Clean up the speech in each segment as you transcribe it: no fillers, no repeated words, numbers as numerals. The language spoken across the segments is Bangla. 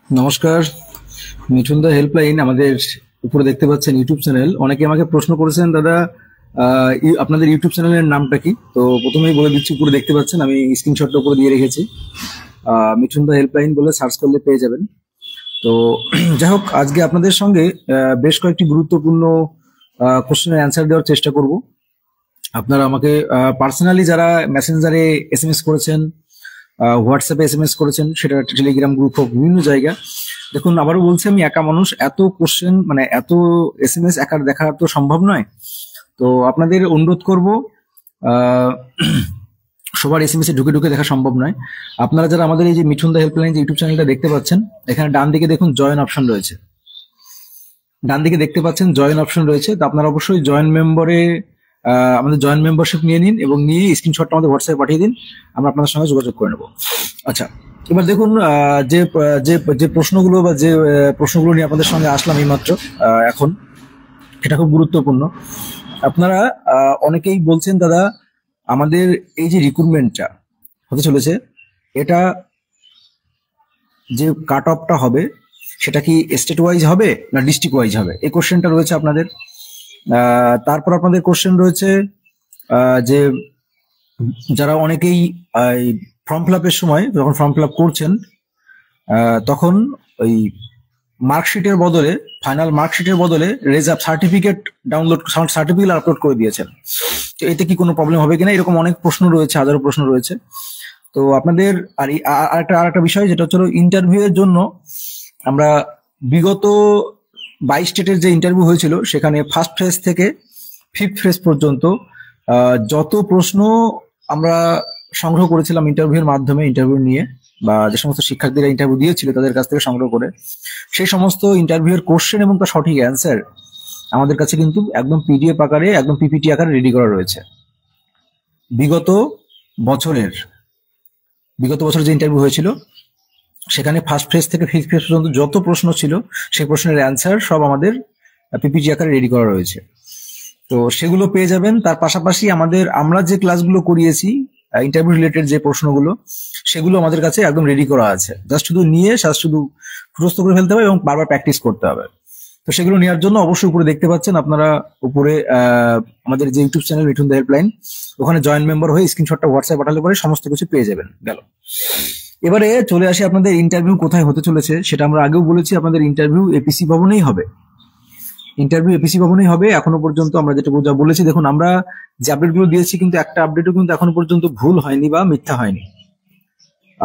নমস্কার। মিঠুন দা হেল্পলাইন আমাদের উপরে দেখতে পাচ্ছেন ইউটিউব চ্যানেল। অনেকে আমাকে প্রশ্ন করেছেন, দাদা আপনাদের ইউটিউব চ্যানেলের নামটা কি? তো প্রথমেই বলে দিচ্ছি, উপরে দেখতে পাচ্ছেন আমি স্ক্রিনশটটা উপরে দিয়ে রেখেছি। মিঠুন দা হেল্পলাইন বলে সার্চ করলে পেয়ে যাবেন। তো যাই হোক, আজকে আপনাদের সঙ্গে বেশ কয়েকটি গুরুত্বপূর্ণ কোশ্চেনের অ্যান্সার দেওয়ার চেষ্টা করব। আপনারা আমাকে পার্সোনালি যারা মেসেঞ্জারে এসএমএস করেছেন, হোয়াটসঅ্যাপে এসএমএস করেছেন, সেটা টেলিগ্রাম গ্রুপ হোক, বিভিন্ন জায়গা। দেখুন, আবারও বলছি, আমি একা মানুষ, এত কোশ্চেন মানে এত এসএমএস একা দেখা তো সম্ভব নয়। তো আপনাদের অনুরোধ করব, আহ, সবার এসএমএস এ ঢুকে ঢুকে দেখা সম্ভব নয়। আপনারা যারা আমাদের এই যে মিঠুন দা হেল্পলাইন যে ইউটিউব চ্যানেলটা দেখতে পাচ্ছেন, এখানে ডান দিকে দেখুন জয়েন অপশন রয়েছে। ডান দিকে দেখতে পাচ্ছেন জয়েন অপশন রয়েছে। তো আপনারা অবশ্যই জয়েন মেম্বারে আমাদের জয়েন মেম্বারশিপ নিয়ে নিন এবং নিয়ে স্ক্রিনশটটা আমাদের হোয়াটসঅ্যাপে পাঠিয়ে দিন, আমরা আপনাদের সঙ্গে যোগাযোগ করে নেব। আচ্ছা, এবার দেখুন, যে যে যে প্রশ্নগুলো বা যে প্রশ্নগুলো নিয়ে আপনাদের সঙ্গে আসলাম এইমাত্র এখন, এটা খুব গুরুত্বপূর্ণ। আপনারা অনেকেই বলছেন, দাদা আমাদের এই যে রিক্রুটমেন্টটা হতে চলেছে, এটা যে কাট অফটা হবে সেটা কি স্টেট ওয়াইজ হবে না ডিস্ট্রিক্ট ওয়াইজ হবে, এই কোশ্চেনটা রয়েছে আপনাদের। তারপর আপনাদের কোশ্চেন রয়েছে যে যারা অনেকেই ফর্ম ফিল আপের সময় যখন ফর্ম ফিল আপ করছেন, তখন ওই মার্কশিটের বদলে, ফাইনাল মার্কশিটের বদলে result certificate download certificate upload করে দিয়েছেন। তো এতে কি কোনো প্রবলেম হবে কিনা, এরকম অনেক প্রশ্ন রয়েছে, হাজারো প্রশ্ন রয়েছে। তো আপনাদের আরেকটা বিষয়, যেটা হচ্ছে ইন্টারভিউ এর জন্য আমরা বিগত 22 স্টেটের যে ইন্টারভিউ হয়েছিল, সেখানে ফার্স্ট ফেজ থেকে ফিফথ ফেজ পর্যন্ত যত প্রশ্ন আমরা সংগ্রহ করেছিলাম ইন্টারভিউর মাধ্যমে, ইন্টারভিউ নিয়ে বা যে সমস্ত শিক্ষার্থীরা ইন্টারভিউ দিয়েছিল তাদের কাছ থেকে সংগ্রহ করে, সেই সমস্ত ইন্টারভিউর কোশ্চেন এবং তার সঠিক অ্যান্সার আমাদের কাছে কিন্তু একদম পিডিএফ আকারে, একদম পিপিটি আকারে রেডি করা রয়েছে। বিগত বছরের বিগত বছর যে ইন্টারভিউ হয়েছিল, সেখানে ফার্স্ট ফেজ থেকে ফিফথ ফেজ পর্যন্ত যত প্রশ্ন ছিল, সেই প্রশ্নের অ্যান্সার সব আমাদের পিপিটি আকারে রেডি করা রয়েছে। তো সেগুলো পেয়ে যাবেন। তার পাশাপাশি আমরা যে ক্লাসগুলো করিয়েছি ইন্টারভিউ রিলেটেড যে প্রশ্নগুলো, সেগুলো আমাদের কাছে একদম রেডি করা আছে। জাস্ট শুধু মুখস্থ করে ফেলতে হবে এবং বারবার প্র্যাকটিস করতে হবে। তো সেগুলো নেওয়ার জন্য অবশ্যই উপরে দেখতে পাচ্ছেন আপনারা, উপরে আমাদের যে ইউটিউব চ্যানেল মিঠুন দা হেল্পলাইন, ওখানে জয়েন মেম্বার হয়ে স্ক্রিনশটটা হোয়াটসঅ্যাপ পাঠালে পরে সমস্ত কিছু পেয়ে যাবেন। গেল। এবারে চলে আসি, আপনাদের ইন্টারভিউ কোথায় হতে চলেছে সেটা আমরা আগেও বলেছি, আপনাদের ইন্টারভিউ এপিসি ভবনেই হবে। ইন্টারভিউ এপিসি ভবনেই হবে। এখনো পর্যন্ত আমরা যেটা বলেছি, দেখুন আমরা যে আপডেটগুলো দিয়েছি, কিন্তু একটা আপডেটও কিন্তু এখনো পর্যন্ত ভুল হয়নি বা মিথ্যা হয়নি।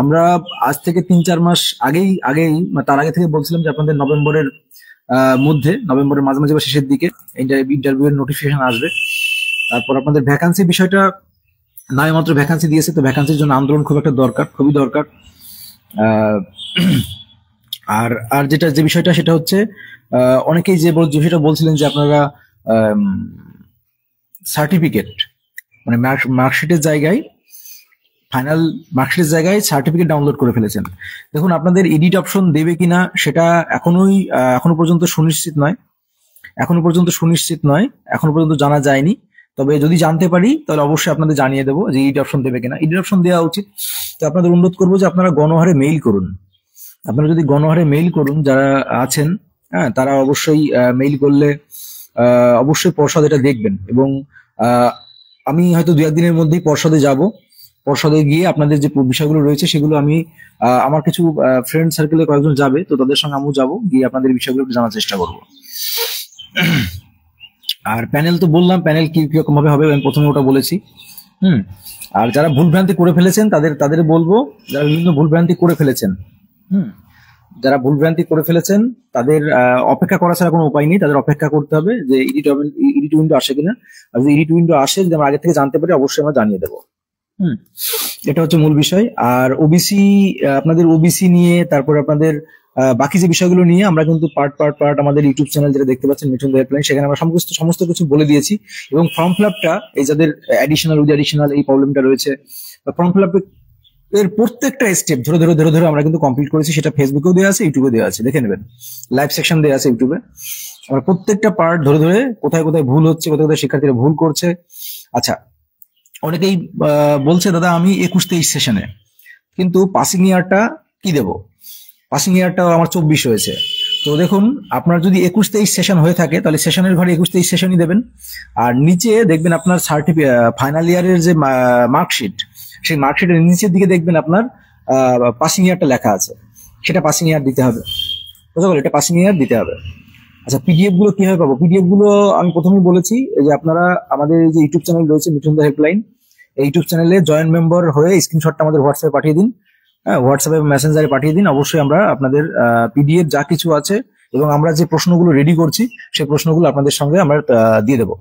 আমরা আজ থেকে 3-4 মাস আগেই তার আগে থেকে বলছিলাম যে আপনাদের নভেম্বরের মাঝামাঝি বা শেষের দিকে ইন্টারভিউ এর নোটিফিকেশন আসবে। তারপর আপনাদের ভ্যাকান্সি বিষয়টা, না মাত্র ভ্যাকান্সি দিয়েছে, তো ভ্যাকান্সির জন্য আন্দোলন খুব একটা দরকার, খুবই দরকার। আহ, আর আর যে বিষয়টা সেটা হচ্ছে, অনেকেই যে বিষয়টা বলছিলেন যে আপনারা সার্টিফিকেট মানে মার্কশিটের জায়গায়, ফাইনাল মার্কশিটের জায়গায় সার্টিফিকেট ডাউনলোড করে ফেলেছেন। দেখুন, আপনাদের এডিট অপশন দেবে কিনা সেটা এখনো পর্যন্ত সুনিশ্চিত নয়, এখনো পর্যন্ত জানা যায়নি। তবে যদি জানতে পারি তাহলে অবশ্যই আপনাদের জানিয়ে দেবো যে এডিট অপশন দেবে কিনা। এডিট অপশন দেওয়া উচিত। তো আপনাদের অনুরোধ করবো যে আপনারা গণহারে মেইল করুন। আপনারা যদি গণহারে মেইল করুন, যারা আছেন, হ্যাঁ, তারা অবশ্যই মেইল করলে অবশ্যই পর্ষদ এটা দেখবেন। এবং আমি হয়তো 2-1 দিনের মধ্যেই পর্ষদে যাব। পর্ষদে গিয়ে আপনাদের যে বিষয়গুলো রয়েছে সেগুলো আমি আমার কিছু ফ্রেন্ড সার্কেলে কয়েকজন যাবে, তো তাদের সঙ্গে আমিও যাবো, গিয়ে আপনাদের বিষয়গুলো একটু জানার চেষ্টা করব। আর প্যানেল তো বললাম, প্যানেল কিরকম ভাবে হবে আমি প্রথমে ওটা বলেছি। আর যারা ভুলভ্রান্তি করে ফেলেছেন তাদের বলবো, যারা বিভিন্ন ভুলভ্রান্তি করে ফেলেছেন, যারা ভুলভ্রান্তি করে ফেলেছেন তাদের অপেক্ষা করা ছাড়া কোনো উপায় নেই। তাদের অপেক্ষা করতে হবে যে এডিট উইন্ডো আসে কিনা। আর যদি এডিট উইন্ডো আসে, যদি আমরা আগে থেকে জানতে পারি, অবশ্যই আমরা জানিয়ে দেবো। এটা হচ্ছে মূল বিষয়। আর ওবিসি, আপনাদের ওবিসি নিয়ে, তারপর আপনাদের বাকি যে বিষয়গুলো নিয়ে আমরা কিন্তু পার্ট আমাদের ইউটিউব চ্যানেল যেটা দেখতে পাচ্ছেন মিঠুন দা হেল্পলাইন, সেখানে আমরা সমস্ত কিছু বলে দিয়েছি। এবং ফর্ম ফিল আপটা, এই যাদের অ্যাডিশনাল এই প্রবলেমটা রয়েছে, ফর্ম ফিল আপ এর প্রত্যেকটা স্টেপ ধরে আমরা কিন্তু কমপ্লিট করেছি। সেটা ফেসবুকেও দেওয়া আছে, ইউটিউবে দেওয়া আছে, দেখে নেবেন। লাইভ সেকশন দেওয়া আছে ইউটিউবে। আমরা প্রত্যেকটা পার্ট ধরে কোথায় কোথায় ভুল হচ্ছে, কোথায় শিক্ষার্থীরা ভুল করছে। আচ্ছা, অনেকেই বলছে, দাদা আমি 21-23 সেশনে, কিন্তু পাসিং ইয়ারটা কি দেব? পাসিং ইয়ারটাও আমার 24 হয়েছে। তো দেখুন, আপনার যদি 21-23 সেশন হয়ে থাকে তাহলে সেশনের ঘরে 21-23 সেশনই দেবেন। আর নিচে দেখবেন আপনার ফাইনাল ইয়ারের যে মার্কশিট, সেই মার্কশিটের নিচের দিকে দেখবেন আপনার পাসিং ইয়ারটা লেখা আছে, সেটা পাসিং ইয়ার দিতে হবে। বুঝতে পারলেন? এটা পাসিং ইয়ার দিতে হবে। আচ্ছা, পিডিএফ গুলো কিভাবে পাবো? পিডিএফ গুলো আমি প্রথমেই বলেছি যে আপনারা আমাদের এই যে ইউটিউব চ্যানেল রয়েছে মিঠুন দা হেল্পলাইন, এই ইউটিউব চ্যানেলে জয়েন মেম্বার হয়ে স্ক্রিনশটটা আমাদের হোয়াটসঅ্যাপে পাঠিয়ে দিন। হ্যাঁ, হোয়াটসঅ্যাপে মেসেঞ্জারে পাঠিয়ে দিন। অবশ্যই আমরা আপনাদের পিডিএফ যা কিছু আছে এবং আমরা যে প্রশ্নগুলো রেডি করছি সেই প্রশ্নগুলো আপনাদের সঙ্গে আমরা দিয়ে দেবো।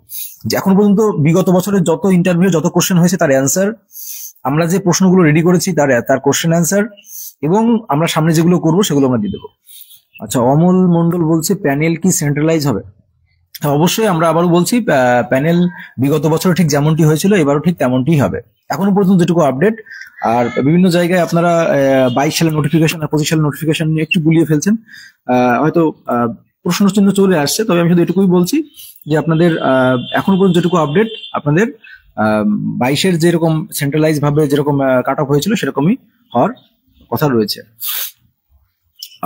যে এখন পর্যন্ত বিগত বছরের যত ইন্টারভিউ যত কোশ্চেন হয়েছে তার অ্যান্সার, আমরা যে প্রশ্নগুলো রেডি করেছি তার কোশ্চেন অ্যান্সার, এবং আমরা সামনে যেগুলো করবো সেগুলো আমরা দিয়ে দেবো। আচ্ছা, অমল মন্ডল বলছে প্যানেল কি সেন্ট্রালাইজ হবে? হ্যাঁ, অবশ্যই। আমরা আবারও বলছি, প্যানেল বিগত বছর ঠিক যেমনটি হয়েছিল এবারও ঠিক তেমনটি হবে, এখনো পর্যন্ত যেটুকু আপডেট। আর বিভিন্ন জায়গায় আপনারা 22 সালের নোটিফিকেশন আর 25 সালের নোটিফিকেশন নিয়ে একটু গুলিয়ে ফেলছেন, হয়তো প্রশ্ন চিহ্ন চলে আসছে। তবে আমি শুধু এটুকুই বলছি যে আপনাদের এখনো পর্যন্ত যেটুকু আপডেট, আপনাদের 22-এর যেরকম সেন্ট্রালাইজ ভাবে যেরকম কাট অফ হয়েছিল সেরকমই হওয়ার কথা রয়েছে।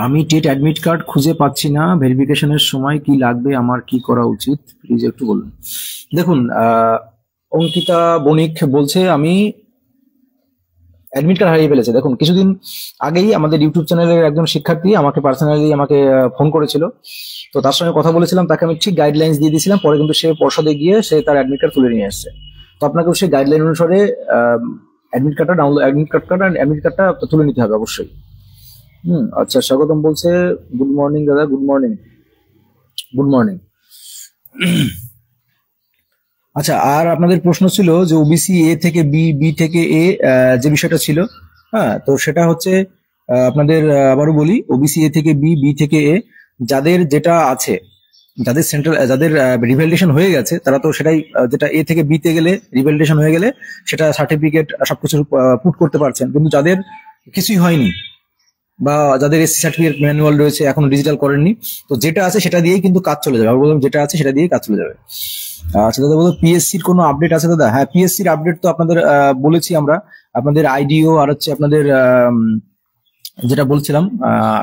আমি টেট অ্যাডমিট কার্ড খুঁজে পাচ্ছি না, ভেরিফিকেশনের সময় কি লাগবে, আমার কি করা উচিত, প্লিজ একটু বলুন। দেখুন, অঙ্কিতা বণিক বলছে আমি অ্যাডমিট কার্ড হারিয়ে ফেলেছে। দেখুন, কিছুদিন আগেই আমাদের ইউটিউব চ্যানেলের একজন শিক্ষার্থী আমাকে পার্সোনালি ফোন করেছিল। তো তার সঙ্গে কথা বলেছিলাম, তাকে আমি ঠিক গাইডলাইন্স দিয়ে দিয়েছিলাম। পরে কিন্তু সে পর্ষদে গিয়ে সে তার অ্যাডমিট কার্ড তুলে নিয়ে এসেছে। তো আপনাকেও সেই গাইডলাইন অনুসারে অ্যাডমিট কার্ডটা তুলে নিতে হবে অবশ্যই। আচ্ছা, স্বাগতম বলছে গুড মর্নিং দাদা। Good morning, good morning. আচ্ছা, আর আপনাদের প্রশ্ন ছিল যে ওবিসি এ থেকে বি, বি থেকে এ, যে বিষয়টা ছিল, হ্যাঁ, তো সেটা হচ্ছে আপনাদের আবারও বলি, ওবিসি এ থেকে বি, বি থেকে এ, যাদের যেটা আছে, যাদের রিভ্যালিডেশন হয়ে গেছে তারা তো সেটাই, যেটা এ থেকে বিতে গেলে রিভ্যালিডেশন হয়ে গেলে সেটা সার্টিফিকেট সবকিছু পুট করতে পারছেন। কিন্তু যাদের কিছুই হয়নি বা যাদের এসসি সার্টিফিকেট ম্যানুয়াল রয়েছে এখনো ডিজিটাল করেননি, তো যেটা আছে সেটা দিয়েই কিন্তু কাজ চলে যাবে। আমি বললাম যেটা আছে সেটা দিয়েই কাজ চলে যাবে। আচ্ছা দাদা, বলতো পিএসসির কোনো আপডেট আছে দাদা? হ্যাঁ, পিএসসির আপডেট তো আপনাদের বলেছি আমরা, আপনাদের আইডিও আর হচ্ছে আপনাদের যেটা বলছিলাম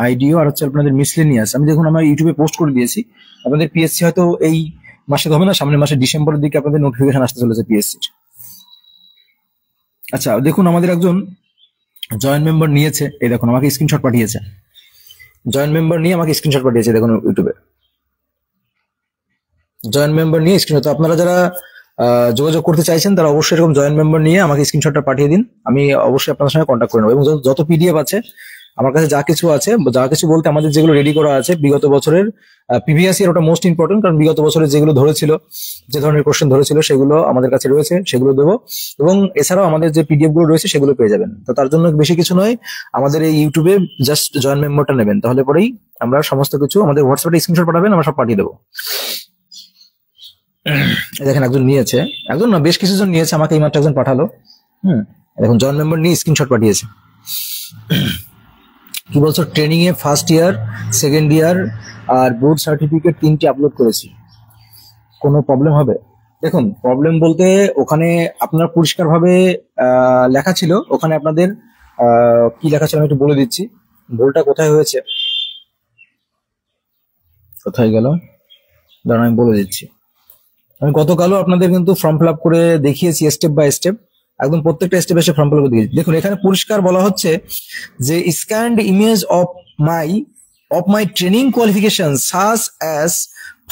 আইডিও আর হচ্ছে আপনাদের মিসলেনিয়াস, আমি দেখুন আমার ইউটিউবে পোস্ট করে দিয়েছি। আপনাদের পিএসসি হয়তো এই মাসে হবে না, সামনের মাসে ডিসেম্বরের দিকে আপনাদের নোটিফিকেশন আসতে চলেছে পিএসসির। আচ্ছা দেখুন, আমাদের একজন জয়েন্ট মেম্বার নিয়েছে, এই দেখুন আমাকে স্ক্রিনশট পাঠিয়েছে, জয়েন্ট মেম্বার নিয়ে আমাকে স্ক্রিনশট পাঠিয়েছে, দেখুন ইউটিউবে জয়েন্ট মেম্বার নিয়ে স্ক্রিনশট। আপনারা যারা যোগাযোগ করতে চাইছেন তারা অবশ্যই এরকম জয়েন্ট মেম্বার নিয়ে আমাকে স্ক্রিনশটটা পাঠিয়ে দিন, আমি অবশ্যই আপনাদের সঙ্গে কন্ট্যাক্ট করে নেবো। এবং যত পিডিএফ আছে আমার কাছে, যা কিছু আছে, যা কিছু বলতে আমাদের যেগুলো রেডি করা আছে বিগত বছরের প্রিভিয়াস ইয়ার, ওটা মোস্ট ইম্পর্টেন্ট, কারণ বিগত বছরের যেগুলো ধরেছিল, যে ধরনের কোশ্চেন ধরেছিল সেগুলো আমাদের কাছে রয়েছে, সেগুলো দেবো। এবং এছাড়াও আমাদের যে পিডিএফ গুলো রয়েছে সেগুলো পেয়ে যাবেন। তো তার জন্য বেশি কিছু নয়, আমাদের এই ইউটিউবে জাস্ট জয়েন্ট মেম্বারটা নেবেন, তাহলে পরেই আমরা সমস্ত কিছু, আমাদের হোয়াটসঅ্যাপে স্ক্রিনশট পাঠাবেন, আমরা সব পাঠিয়ে দেবো। দেখেন একজন নিয়েছে, একজন না বেশ কিছু জন নিয়েছে, আমাকে এইমাত্র একজন পাঠালো। দেখুন জয়েন্ট মেম্বার নিয়ে স্ক্রিনশট পাঠিয়েছে। কি বলছো, ট্রেনিং এ ফার্স্ট ইয়ার, সেকেন্ড ইয়ার আর বোর্ড সার্টিফিকেট 3টি আপলোড করেছি, কোনো প্রবলেম হবে? দেখুন, প্রবলেম বলতে ওখানে আপনার পরিষ্কার ভাবে লেখা ছিল, ওখানে আপনাদের কি লেখা ছিল আমি একটু বলে দিচ্ছি। ভুলটা কোথায় হয়েছে, কোথায় গেল দাঁড়ান আমি বলে দিচ্ছি। আমি গতকালও আপনাদের কিন্তু ফর্ম ফিল আপ করে দেখিয়েছি স্টেপ বাই স্টেপ, একদম প্রত্যেকটা স্টেপ এসে ফর্ম ফিল আপ করে দিয়েছি। দেখুন এখানে পরিষ্কার বলা হচ্ছে যে scanned image of my training qualification such as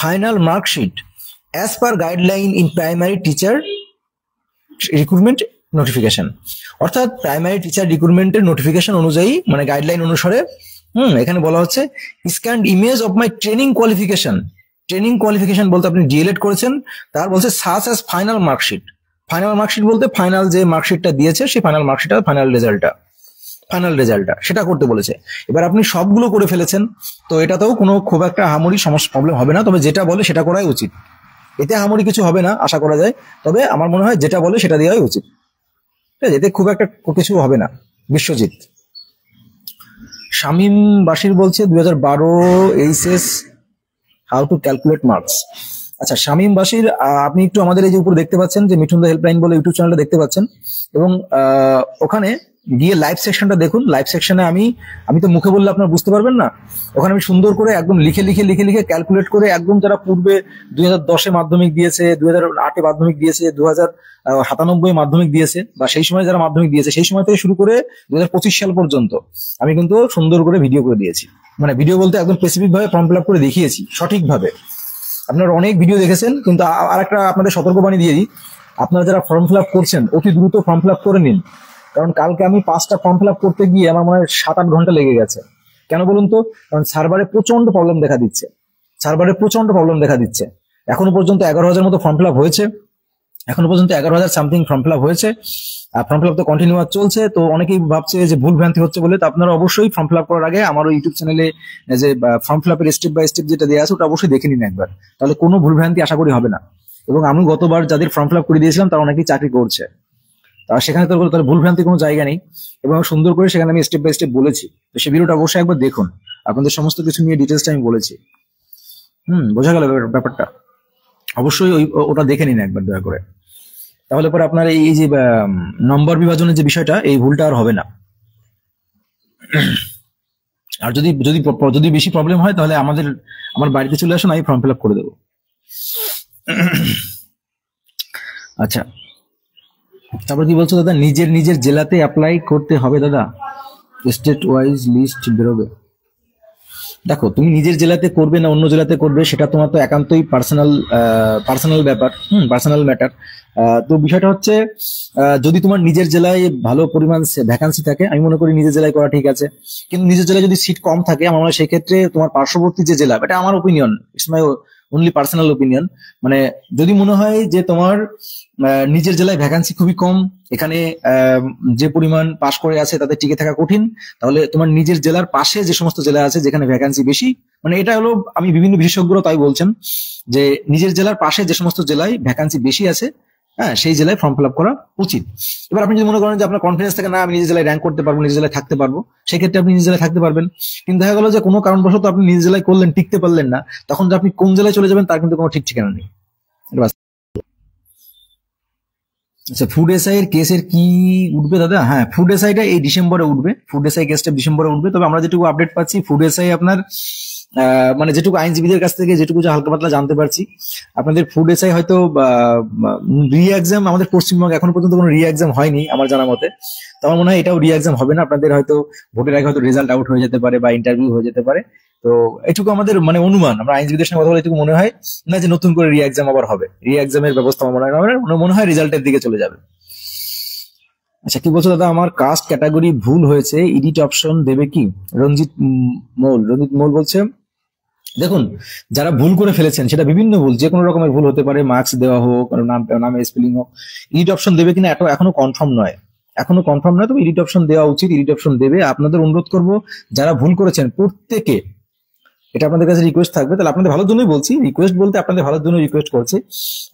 final marksheet as per guideline in primary teacher recruitment notification. অর্থাৎ প্রাইমারি টিচার রিক্রুটমেন্টের নোটিফিকেশন অনুযায়ী, মানে গাইডলাইন অনুসারে, এখানে বলা হচ্ছে scanned image of my training qualification. Training qualification বলতে আপনি ডিএলএড করেছেন, তার বলছে such as final marksheet. Final marksheet বলতে ফাইনাল যে মার্কশিটটা দিয়েছে সেই ফাইনাল মার্কশিটটা, ফাইনাল রেজাল্টটা সেটা করতে বলেছে। এবার আপনি সবগুলো করে ফেলেছেন, তো এটাতেও কোনো খুব একটা আহামরি সমস্যা প্রবলেম হবে না, তবে যেটা বলে সেটা করাই উচিত। এতে আহামরি কিছু হবে না আশা করা যায়, তবে আমার মনে হয় যেটা বলে সেটা দেওয়াই উচিত, ঠিক আছে? এতে খুব একটা কিছু হবে না। বিশ্বজিৎ শামীম বাশির বলছে 2012 HS how to calculate marks. আচ্ছা, শামীম বাশির, আপনি একটু আমাদের এই যে উপরে দেখতে পাচ্ছেন যে মিঠুন দা হেল্পলাইন বলে ইউটিউব চ্যানেলটা দেখতে পাচ্ছেন, এবং ওখানে গিয়ে লাইভ সেকশনটা দেখুন। লাইভ সেকশনে আমি তো মুখে বললে আপনারা বুঝতে পারবেন না, ওখানে আমি সুন্দর করে একদম লিখে লিখে লিখে লিখে ক্যালকুলেট করে একদম যারা পূর্বে 2010-এ মাধ্যমিক দিয়েছে, 2008-এ মাধ্যমিক দিয়েছে, 2097 মাধ্যমিক দিয়েছে, বা সেই সময় যারা মাধ্যমিক দিয়েছে সেই সময় থেকে শুরু করে 2025 সাল পর্যন্ত আমি কিন্তু সুন্দর করে ভিডিও করে দিয়েছি। মানে ভিডিও বলতে একদম স্পেসিফিক ভাবে ফর্ম ফিল আপ করে দেখিয়েছি সঠিকভাবে। আপনারা অনেক ভিডিও দেখেছেন, কিন্তু আরেকটা আপনাদের সতর্কবাণী দিয়ে দিই, আপনারা যারা ফর্ম ফিল আপ করছেন অতি দ্রুত ফর্ম ফিল আপ করে নিন, কারণ কালকে আমি 5টা ফর্ম ফিল আপ করতে গিয়ে আমার মনে হয় 7-8 ঘন্টা লেগে গেছে। কেন বলুন তো? কারণ সার্ভারে প্রচন্ড প্রবলেম দেখা দিচ্ছে। এখনো পর্যন্ত 11,000 মতো ফর্ম ফিল আপ হয়েছে, এখনো পর্যন্ত 11,000 সামথিং ফর্ম ফিল আপ হয়েছে। ফর্ম ফিল আপ তো কন্টিনিউয়াস চলছে, তো অনেকেই ভাবছে যে ভুল ভ্রান্তি হচ্ছে বলে। তো আপনারা অবশ্যই ফর্ম ফিল আপ করার আগে আমার ওই ইউটিউব চ্যানেলে যে ফর্ম ফিল আপের স্টেপ বাই স্টেপ যেটা দেওয়া আছে ওটা অবশ্যই দেখে নিন একবার, তাহলে কোনো ভুল ভ্রান্তি আশা করি হবে না। এবং আমি গতবার যাদের ফর্ম ফিল আপ করে দিয়েছিলাম তারা অনেকেই চাকরি করছে, আর সেখানে তো তার ভুল ভ্রান্তি কোনো জায়গা নেই, এবং সুন্দর করে সেখানে আমি স্টেপ বাই স্টেপ বলেছি। তো সেই ভিডিওটা অবশ্যই একবার দেখুন, আপনাদের সমস্ত কিছু নিয়ে ডিটেলসটা আমি বলেছি। বোঝা গেল ব্যাপারটা? অবশ্যই ওটা দেখে নিন একবার দয়া করে, তাহলে পরে আপনার এই যে নম্বর বিভাজনের যে বিষয়টা, এই ভুলটা আর হবে না। আর যদি যদি যদি বেশি প্রবলেম হয় তাহলে আমার বাড়িতে চলে আসুন, আমি ফর্ম ফিল আপ করে দেবো। আচ্ছা, তারপর কি বলছো দাদা? নিজের জেলাতে অ্যাপ্লাই করতে হবে দাদা, স্টেট ওয়াইজ লিস্ট বেরোবে। দেখো, তুমি নিজের জেলাতে করবে না অন্য জেলাতে করবে সেটা তোমার তো একান্তই পার্সোনাল ব্যাপার, পার্সোনাল ম্যাটার। তো বিষয়টা হচ্ছে, যদি তোমার নিজের জেলায় ভালো পরিমাণ ভ্যাকান্সি থাকে, আমি মনে করি নিজের জেলায় করা ঠিক আছে। কিন্তু নিজের জেলায় যদি সিট কম থাকে, আমার মনে হয় সেক্ষেত্রে তোমার পার্শ্ববর্তী যে জেলা, এটা আমার opinion, it's my only personal opinion, মানে যদি মনে হয় যে তোমার নিজের জেলায় ভ্যাকান্সি খুবই কম, এখানে যে পরিমাণ পাশ করে আছে তাদের টিকে থাকা কঠিন, তাহলে তোমার নিজের জেলার পাশে যে সমস্ত জেলা আছে যেখানে ভ্যাকান্সি বেশি, মানে এটা হলো, আমি বিভিন্ন বিশেষজ্ঞরা তাই বলছেন যে নিজের জেলার পাশে যে সমস্ত জেলায় ভ্যাকান্সি বেশি আছে, হ্যাঁ, সেই জেলায় ফর্ম ফিল আপ করা উচিত। এবার আপনি যদি মনে করেন যে আপনার কনফিডেন্স থাকে, না আমি নিজের জেলায় র্যাঙ্ক করতে পারবো, নিজের জেলায় থাকতে পারবো, সেক্ষেত্রে আপনি নিজের জেলায় থাকতে পারবেন। কিন্তু দেখা গেল যে কোনো কারণবশত আপনি নিজের জেলায় করলেন, টিকতে পারলেন না, তখন যে আপনি কোন জেলায় চলে যাবেন তার কিন্তু কোনো ঠিক ঠিকানা নেই। আচ্ছা, ফুড এসআই এর কেসের কি উঠবে দাদা? হ্যাঁ, ফুড এসআইটা এই ডিসেম্বরে উঠবে, ফুড এসআই কেসটা ডিসেম্বরে উঠবে। তবে আমরা যেটুকু আপডেট পাচ্ছি, ফুড এসআই আপনার মানে যেটুকু আইনজীবীদের কাছ থেকে যেটুকু হালকা পাতলা জানতে পারছি, আপনাদের ফুড এসআই হয়তো রি এক্সাম, আমাদের পশ্চিমবঙ্গে এখনো পর্যন্ত কোনো রি এক্সাম হয়নি আমার জানা মতে। তো আমার মনে হয় এটাও রি এক্সাম হবে না, আপনাদের হয়তো ভোটের আগে হয়তো রেজাল্ট আউট হয়ে যেতে পারে বা ইন্টারভিউ হয়ে যেতে পারে। তো এটুকু আমাদের মানে অনুমান, আমরা আইনজীবীদের সঙ্গে কথা বলে এটুকু মনে হয় না যে নতুন করে রি এক্সাম আবার হবে। রি এক্সামের ব্যবস্থা মনে হয় রেজাল্টের দিকে চলে যাবে। আচ্ছা, কি বলছো দাদা? আমার কাস্ট ক্যাটাগরি ভুল হয়েছে, এডিট অপশন দেবে কি? রঞ্জিত মৌল বলছে, দেখুন, যারা ভুল করে ফেলেছেন সেটা বিভিন্ন ভুল, যে কোনো রকমের ভুল হতে পারে, মার্কস দেওয়া হোক, নামে স্পেলিং হোক, এডিট অপশন দেবে কিনা এখনো কনফার্ম নয়, তবে এডিট অপশন দেওয়া উচিত, এডিট অপশন দেবে। আপনাদের অনুরোধ করব, যারা ভুল করেছেন প্রত্যেকে, এটা আপনাদের কাছে রিকোয়েস্ট থাকবে, তাহলে আপনাদের ভালোর জন্যই বলছি, রিকোয়েস্ট বলতে আপনাদের ভালোর জন্য রিকোয়েস্ট করছি,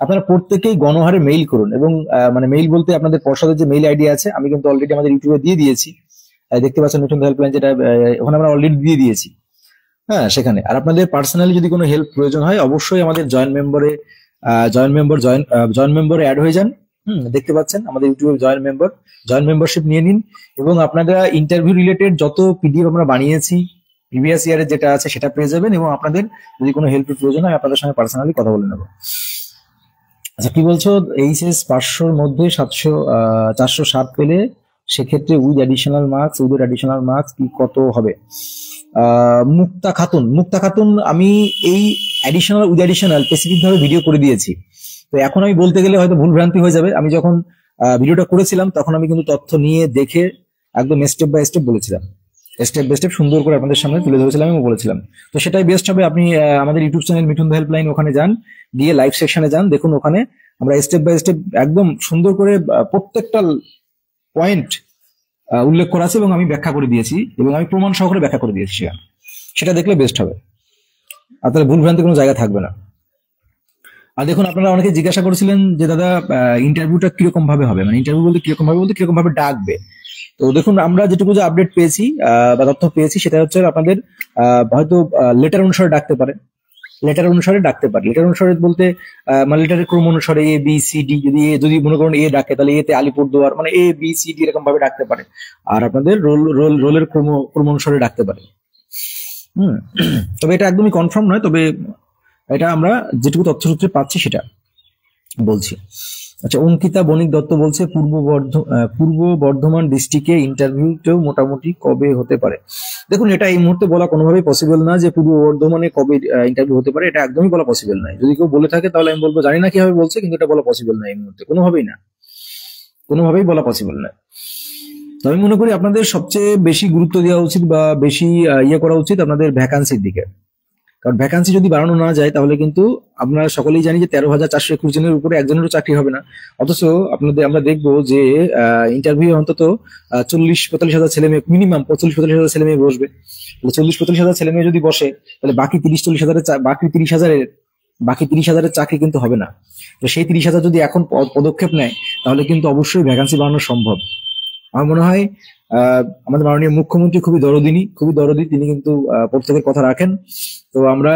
আপনারা প্রত্যেকেই গণহারে মেইল করুন। এবং মানে মেইল বলতে আপনাদের পর্ষদের যে মেইল আইডি আছে, আমি কিন্তু অলরেডি আমাদের ইউটিউবে দিয়ে দিয়েছি, দেখতে পাচ্ছেন নতুন হেল্পলাইন, যেটা ওখানে আমরা অলরেডি দিয়ে দিয়েছি, হ্যাঁ, সেখানে। আর আপনাদের পার্সোনালি যদি কোনো হেল্প প্রয়োজন হয়, অবশ্যই আমাদের জয়েন্ট মেম্বারে অ্যাড হয়ে যান। দেখতে পাচ্ছেন আমাদের ইউটিউবে জয়েন্ট মেম্বারশিপ নিয়ে নিন, এবং আপনারা ইন্টারভিউ রিলেটেড যত পিডিএফ আমরা বানিয়েছি প্রিভিয়াস ইয়ারের যেটা আছে সেটা পেয়ে যাবেন, এবং আপনাদের যদি কোনো হেল্পের প্রয়োজন হয় আপনাদের সঙ্গে পার্সোনালি কথা বলে নেব। আচ্ছা, কি বলছো? এইচএস 500-র মধ্যে 407 পেলে সেক্ষেত্রে উইথ অ্যাডিশনাল মার্কস কি কত হবে? মুক্তা খাতুন, আমি এই উইথ অ্যাডিশনাল স্পেসিফিক ভাবে ভিডিও করে দিয়েছি। তো এখন আমি বলতে গেলে হয়তো ভুল ভ্রান্তি হয়ে যাবে। আমি যখন ভিডিওটা করেছিলাম তখন আমি কিন্তু তথ্য নিয়ে দেখে একদম স্টেপ বাই স্টেপ বলেছিলাম, স্টেপ বাই স্টেপ সুন্দর করে আপনাদের সামনে তুলে ধরেছিলাম এবং বলেছিলাম। তো সেটাই বেস্ট হবে। আপনি আমাদের ইউটিউব চ্যানেল মিঠুন হেল্পলাইন, ওখানে যান, গিয়ে লাইভ সেকশনে যান, দেখুন ওখানে আমরা স্টেপ বাই স্টেপ একদম সুন্দর করে প্রত্যেকটা পয়েন্ট উল্লেখ করা আছে এবং আমি ব্যাখ্যা করে দিয়েছি, এবং আমি প্রমাণ সহকারে ব্যাখ্যা করে দিয়েছি। সেটা দেখলে বেস্ট হবে, আর তাহলে ভুল ভ্রান্তি কোনো জায়গা থাকবে না। আর দেখুন, আপনারা অনেকে জিজ্ঞাসা করেছিলেন যে দাদা ইন্টারভিউটা কিরকম ভাবে হবে, মানে ইন্টারভিউ বলতে কিরকম ভাবে ডাকবে। তো দেখুন, আমরা যেটুকু যে আপডেট পেয়েছি বা তথ্য পেয়েছি সেটা হচ্ছে আপনাদের হয়তো লেটার অনুসারে ডাকতে পারে, লেটার অনুসারে ডাকতে পারে। লেটার অনুসারে বলতে মানে লেটারের ক্রম অনুসারে এ বি সি ডি, যদি মনে করেন এ ডাকে তাহলে এতে আলিপুরদুয়ার, মানে এ বি সি ডি এরকম ভাবে ডাকতে পারে। আর আপনাদের রোলের ক্রম অনুসারে ডাকতে পারে। হুম। তবে এটা একদমই কনফার্ম নয়, তবে এটা আমরা যেটুকু তথ্যসূত্রে পাচ্ছি সেটা বলছি। আচ্ছা, অঙ্কিতা বণিক দত্ত বলছে পূর্ব বর্ধমান ডিস্ট্রিক্টে ইন্টারভিউতেও মোটামুটি কবে হতে পারে? দেখুন, এটা এই মুহূর্তে বলা কোনোভাবেই পসিবল না যে পূর্ব বর্ধমানে কবে ইন্টারভিউ হতে পারে, এটা একদমই বলা পসিবল নয়। যদি কেউ বলে থাকে তাহলে আমি বলবো জানি না কিভাবে বলছে, কিন্তু এটা বলা পসিবল নয় এই মুহূর্তে, কোনোভাবেই না, কোনোভাবেই বলা পসিবল নয়। তো আমি মনে করি আপনাদের সবচেয়ে বেশি গুরুত্ব দেওয়া উচিত বা বেশি ইয়ে করা উচিত আপনাদের ভ্যাকান্সির দিকে। কারণ ভ্যাকান্সি যদি বাড়ানো না যায় তাহলে কিন্তু আমরা সকলেই জানি যে 13,421 জনের উপরে একজনেরও চাকরি হবে না। অথচ আমরা দেখবো যে ইন্টারভিউ অন্তত 40-45 হাজার ছেলে মেয়ে, মিনিমাম 45-45 হাজার ছেলে মেয়ে বসবে। 40-45 হাজার ছেলে মেয়ে যদি বসে তাহলে বাকি 30-40 হাজারের চাকরি কিন্তু হবে না। তো সেই 30,000 যদি এখন পদক্ষেপ নেয় তাহলে কিন্তু অবশ্যই ভ্যাকান্সি বাড়ানো সম্ভব। আমার মনে হয় আমাদের মাননীয় মুখ্যমন্ত্রী খুবই দরদি, তিনি কিন্তু প্রত্যেকের কথা রাখেন। তো আমরা